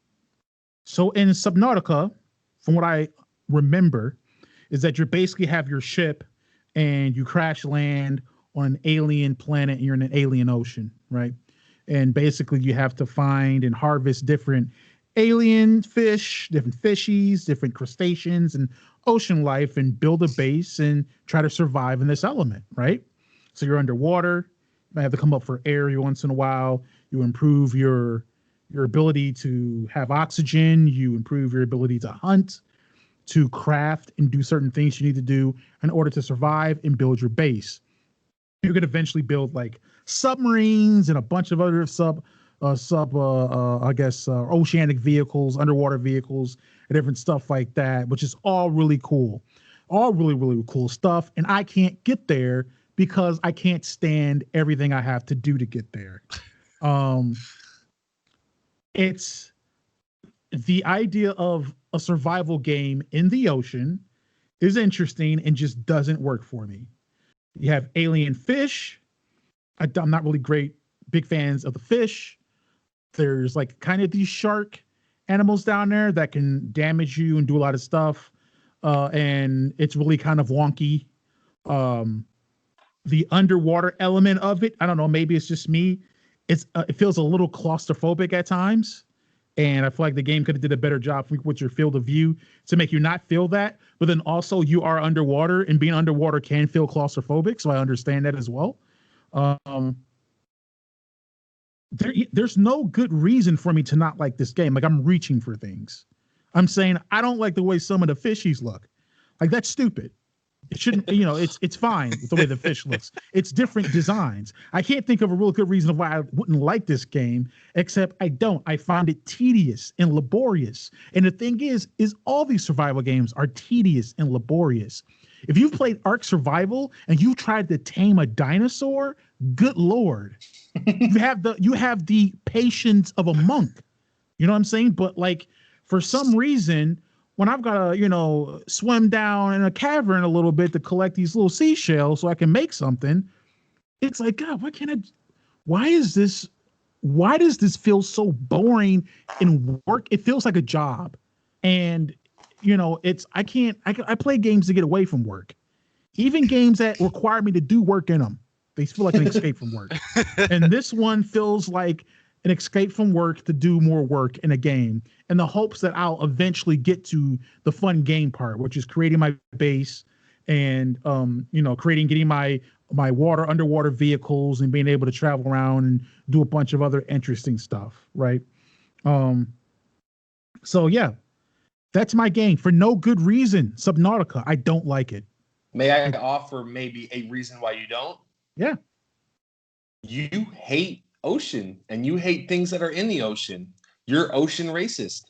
So in Subnautica, from what I remember, is that you basically have your ship and you crash land on an alien planet and you're in an alien ocean, right? And basically you have to find and harvest different alien fish, different fishies, different crustaceans and ocean life and build a base and try to survive in this element, right? So you're underwater. You might have to come up for air every once in a while. You improve your ability to have oxygen. You improve your ability to hunt, to craft and do certain things you need to do in order to survive and build your base. You could eventually build like submarines and a bunch of other oceanic vehicles, underwater vehicles, and different stuff like that, which is all really cool. All really, really cool stuff. And I can't get there because I can't stand everything I have to do to get there. It's the idea of a survival game in the ocean is interesting and just doesn't work for me. You have alien fish. I'm not really big fans of the fish. There's like kind of these shark animals down there that can damage you and do a lot of stuff. And it's really kind of wonky. The underwater element of it, I don't know, maybe it's just me. It feels a little claustrophobic at times. And I feel like the game could have did a better job with your field of view to make you not feel that. But then also you are underwater, and being underwater can feel claustrophobic. So I understand that as well. There's no good reason for me to not like this game. Like, I'm reaching for things. I'm saying I don't like the way some of the fishies look. Like, that's stupid. It shouldn't, it's fine with the way the fish looks. It's different designs. I can't think of a real good reason why I wouldn't like this game, except I don't. I find it tedious and laborious. And the thing is all these survival games are tedious and laborious. If you've played Ark Survival and you tried to tame a dinosaur, good Lord, you have the patience of a monk. You know what I'm saying? But like, for some reason, when I've got to, swim down in a cavern a little bit to collect these little seashells so I can make something, it's like, God, why does this feel so boring in work? It feels like a job. And, I play games to get away from work. Even games that require me to do work in them, they feel like an escape from work. And this one feels like an escape from work to do more work in a game, in the hopes that I'll eventually get to the fun game part, which is creating my base and getting my underwater vehicles and being able to travel around and do a bunch of other interesting stuff, right? So yeah, that's my game for no good reason. Subnautica, I don't like it. May I offer maybe a reason why you don't? Yeah. You hate ocean and you hate things that are in the ocean. You're ocean racist.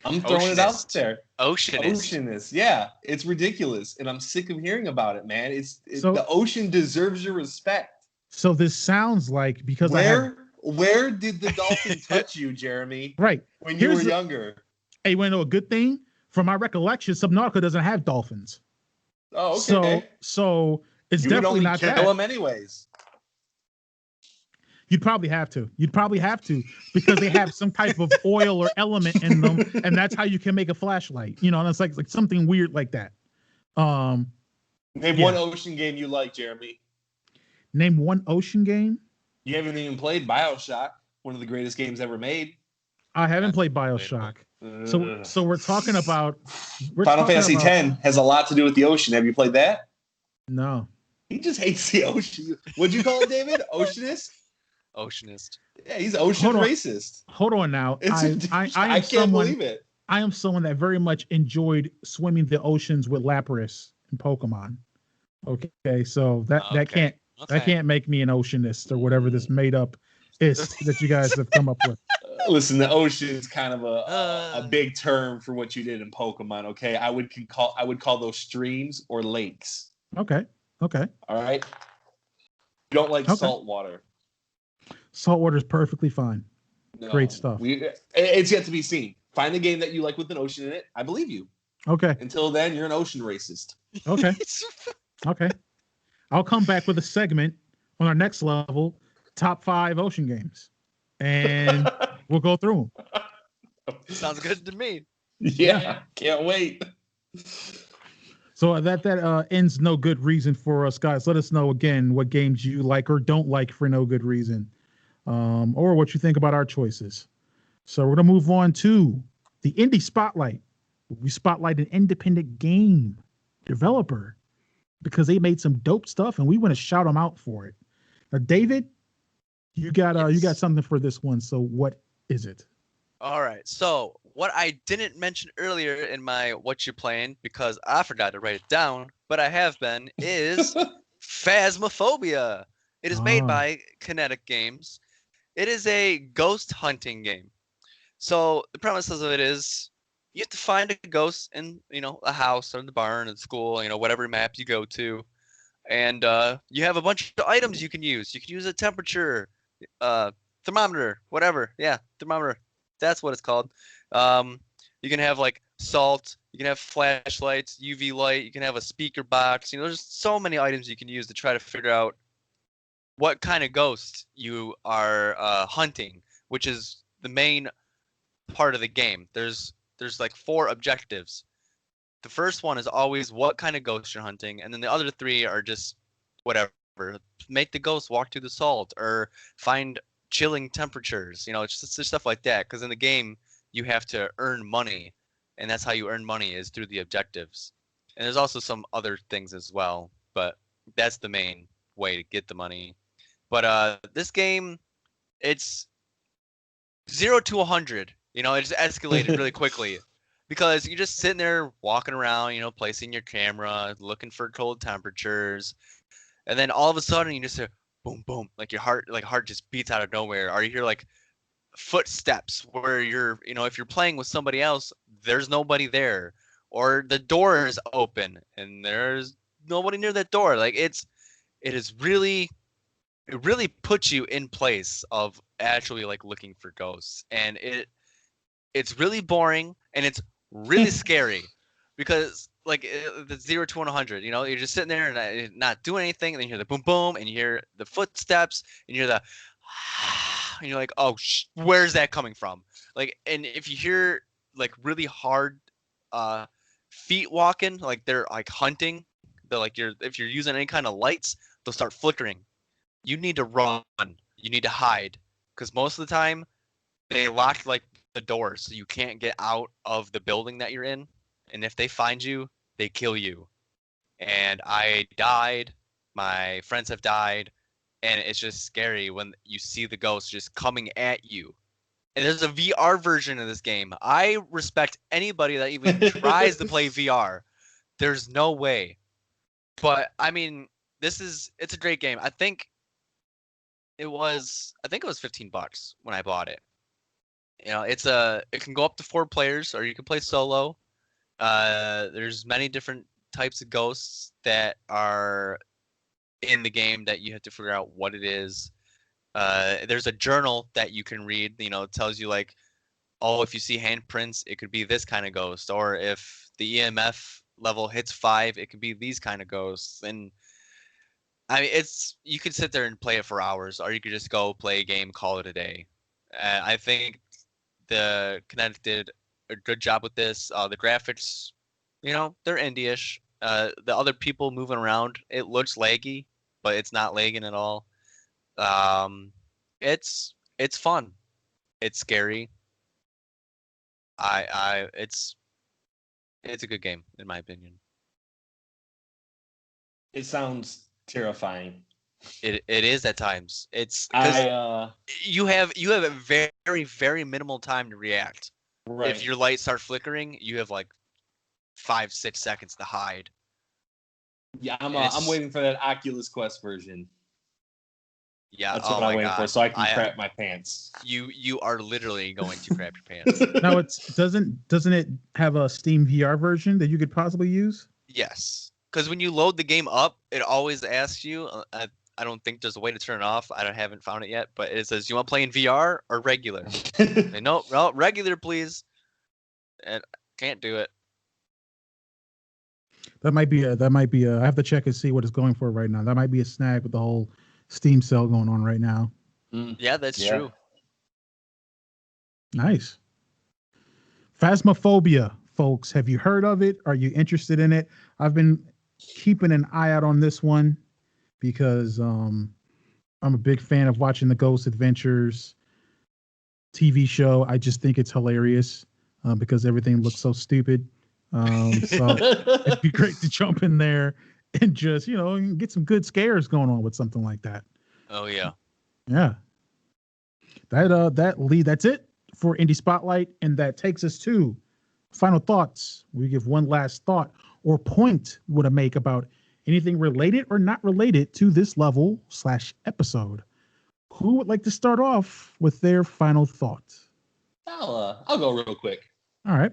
I'm throwing it out there. Oceanist. Yeah, it's ridiculous, and I'm sick of hearing about it, man. The ocean deserves your respect. So this sounds like because where did the dolphin touch you, Jeremy? Right. When you were younger. Hey, you want to know a good thing? From my recollection, Subnautica doesn't have dolphins. Oh, okay. So it's definitely not that. You would kill them anyways. You'd probably have to because they have some type of oil or element in them, and that's how you can make a flashlight. And it's like something weird like that. Name one ocean game you like, Jeremy. Name one ocean game. You haven't even played BioShock, one of the greatest games ever made. I haven't played BioShock. So we're talking about Final Fantasy X has a lot to do with the ocean. Have you played that? No. He just hates the ocean. What'd you call it, David? Oceanist? Oceanist. Yeah, he's ocean racist. Hold on now. I can't believe it. I am someone that very much enjoyed swimming the oceans with Lapras in Pokemon. Okay, so that can't make me an oceanist or whatever this made up is that you guys have come up with. Listen, the ocean is kind of a big term for what you did in Pokemon. Okay, I would call those streams or lakes. Okay. All right. You don't like salt water. Salt water is perfectly fine. No, great stuff. It's yet to be seen. Find a game that you like with an ocean in it. I believe you. Okay. Until then, you're an ocean racist. Okay. Okay. I'll come back with a segment on our next level, top 5 ocean games, and we'll go through them. Sounds good to me. Yeah. Can't wait. So that ends no good reason for us, guys. Let us know again what games you like or don't like for no good reason. Or what you think about our choices. So we're going to move on to the Indie Spotlight. We spotlight an independent game developer because they made some dope stuff and we want to shout them out for it. Now, David, you got something for this one. So what is it? All right. So what I didn't mention earlier in my what you playing, because I forgot to write it down, but I have been, is Phasmophobia. It is made by Kinetic Games. It is a ghost hunting game. So the premises of it is you have to find a ghost in, a house or the barn, at school, whatever map you go to. And you have a bunch of items you can use. You can use a temperature, thermometer, whatever. Yeah, thermometer. That's what it's called. You can have like salt. You can have flashlights, UV light. You can have a speaker box. There's so many items you can use to try to figure out what kind of ghost you are hunting, which is the main part of the game. There's like 4 objectives. The first one is always what kind of ghost you're hunting, and then the other 3 are just whatever. Make the ghost walk through the salt, or find chilling temperatures. It's just stuff like that. Because in the game, you have to earn money, and that's how you earn money, is through the objectives. And there's also some other things as well, but that's the main way to get the money. But this game, it's 0 to 100. It just escalated really quickly because you're just sitting there walking around, placing your camera, looking for cold temperatures, and then all of a sudden you just hear boom, boom, like your heart just beats out of nowhere, or you hear like footsteps where you're, if you're playing with somebody else, there's nobody there, or the door is open and there's nobody near that door. Like it really puts you in place of actually like looking for ghosts, and it's really boring and it's really scary because like the 0 to 100, you're just sitting there and not doing anything, and then you hear the boom boom and you hear the footsteps and you hear the and you're like, oh, where's that coming from? Like, and if you hear like really hard feet walking, like they're like hunting, they're like if you're using any kind of lights, they'll start flickering. You need to run. You need to hide, because most of the time they lock like the doors, so you can't get out of the building that you're in. And if they find you, they kill you. and I died. My friends have died, and it's just scary when you see the ghost just coming at you. And there's a VR version of this game. I respect anybody that even tries to play VR. There's no way. But I mean, it's a great game. I think it was $15 when I bought it. It can go up to 4 players, or you can play solo. There's many different types of ghosts that are in the game that you have to figure out what it is. There's a journal that you can read. It tells you like, oh, if you see handprints, it could be this kind of ghost, or if the EMF level hits 5, it could be these kind of ghosts. And I mean, you could sit there and play it for hours, or you could just go play a game, call it a day. I think the Kinetic did a good job with this. The graphics, they're indie-ish. The other people moving around, it looks laggy, but it's not lagging at all. It's fun. It's scary. It's a good game in my opinion. It sounds terrifying. It is at times. It's because you have a very, very minimal time to react. Right. If your lights start flickering, you have like 5-6 seconds to hide. Yeah, I'm waiting for that Oculus Quest version. Yeah, that's what I'm waiting for, so I can crap my pants. You are literally going to crap your pants. Now doesn't it have a Steam VR version that you could possibly use? Yes, because when you load the game up, it always asks you. I don't think there's a way to turn it off. I haven't found it yet, but it says, you want to play in VR or regular? No, regular, please. And can't do it. That might be I have to check and see what it's going for right now. That might be a snag with the whole Steam sale going on right now. Yeah, that's true. Nice. Phasmophobia, folks. Have you heard of it? Are you interested in it? I've been keeping an eye out on this one because I'm a big fan of watching the Ghost Adventures TV show. I just think it's hilarious because everything looks so stupid. So it'd be great to jump in there and just, get some good scares going on with something like that. Oh yeah. Yeah. That's it for Indie Spotlight. And that takes us to final thoughts. We give one last thought or point you want to make about anything related or not related to this level/episode. Who would like to start off with their final thoughts? I'll go real quick. All right.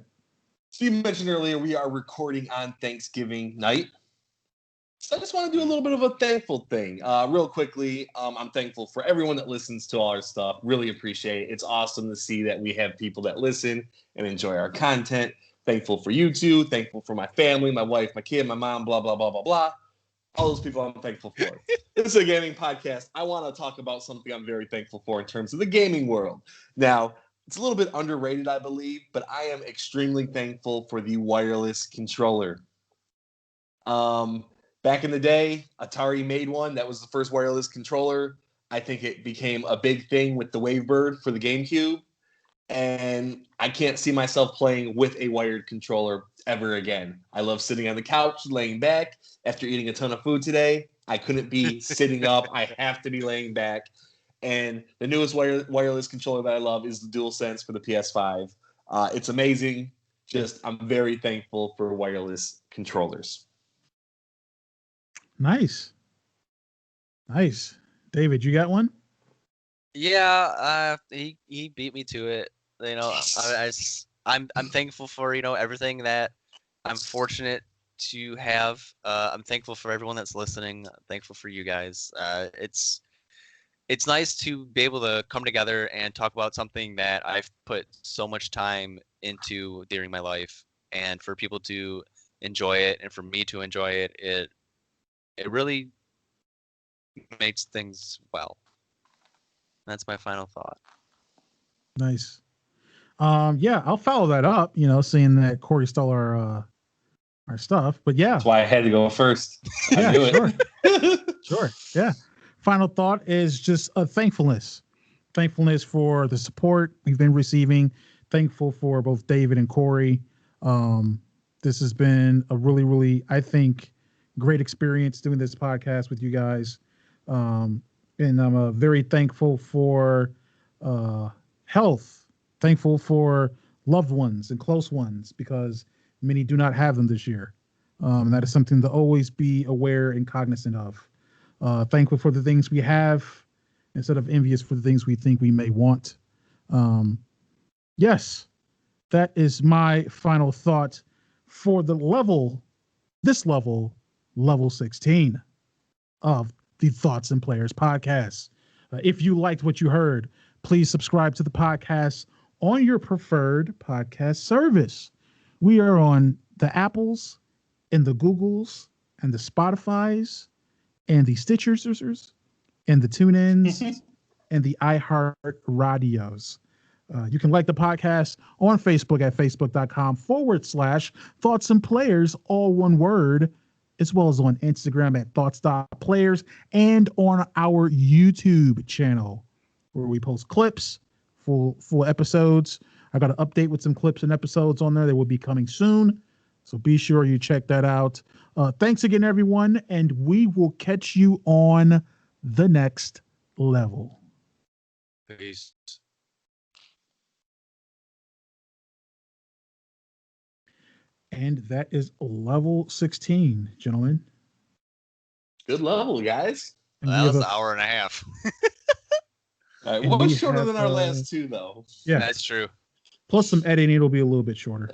So you mentioned earlier we are recording on Thanksgiving night. So I just want to do a little bit of a thankful thing. Real quickly, I'm thankful for everyone that listens to all our stuff. Really appreciate it. It's awesome to see that we have people that listen and enjoy our content. Thankful for you two. Thankful for my family, my wife, my kid, my mom, blah, blah, blah, blah, blah. All those people I'm thankful for. This is a gaming podcast. I want to talk about something I'm very thankful for in terms of the gaming world. Now, it's a little bit underrated, I believe, but I am extremely thankful for the wireless controller. Back in the day, Atari made one. That was the first wireless controller. I think it became a big thing with the Wavebird for the GameCube. And I can't see myself playing with a wired controller ever again. I love sitting on the couch, laying back. After eating a ton of food today, I couldn't be sitting up. I have to be laying back. And the newest wireless controller that I love is the DualSense for the PS5. It's amazing. I'm very thankful for wireless controllers. Nice. David, you got one? Yeah, he beat me to it. I'm thankful for everything that I'm fortunate to have. I'm thankful for everyone that's listening. I'm thankful for you guys. It's nice to be able to come together and talk about something that I've put so much time into during my life, and for people to enjoy it, and for me to enjoy it. It really makes things well. That's my final thought. Nice. Yeah, I'll follow that up, seeing that Cory stole our stuff. But yeah. That's why I had to go first. Yeah, sure. Sure. Yeah. Final thought is just a thankfulness. Thankfulness for the support we've been receiving. Thankful for both David and Cory. This has been a really, really, I think, great experience doing this podcast with you guys. And I'm very thankful for health, thankful for loved ones and close ones because many do not have them this year. And that is something to always be aware and cognizant of. Thankful for the things we have instead of envious for the things we think we may want. Yes, that is my final thought for this level 16 of the Thoughts and Players podcast. If you liked what you heard, please subscribe to the podcast on your preferred podcast service. We are on the Apples and the Googles and the Spotify's and the Stitchers and the TuneIns and the iHeart Radios. You can like the podcast on Facebook at facebook.com/Thoughts and Players, all one word, as well as on Instagram at thoughts.players and on our YouTube channel where we post clips, full episodes. I got an update with some clips and episodes on there that will be coming soon. So be sure you check that out. Thanks again, everyone, and we will catch you on the next level. Peace. And that is level 16, gentlemen. Good level, guys. And That was an hour and a half. All right, well, shorter than our last two, though. Yeah, That's true. Plus some editing, it'll be a little bit shorter.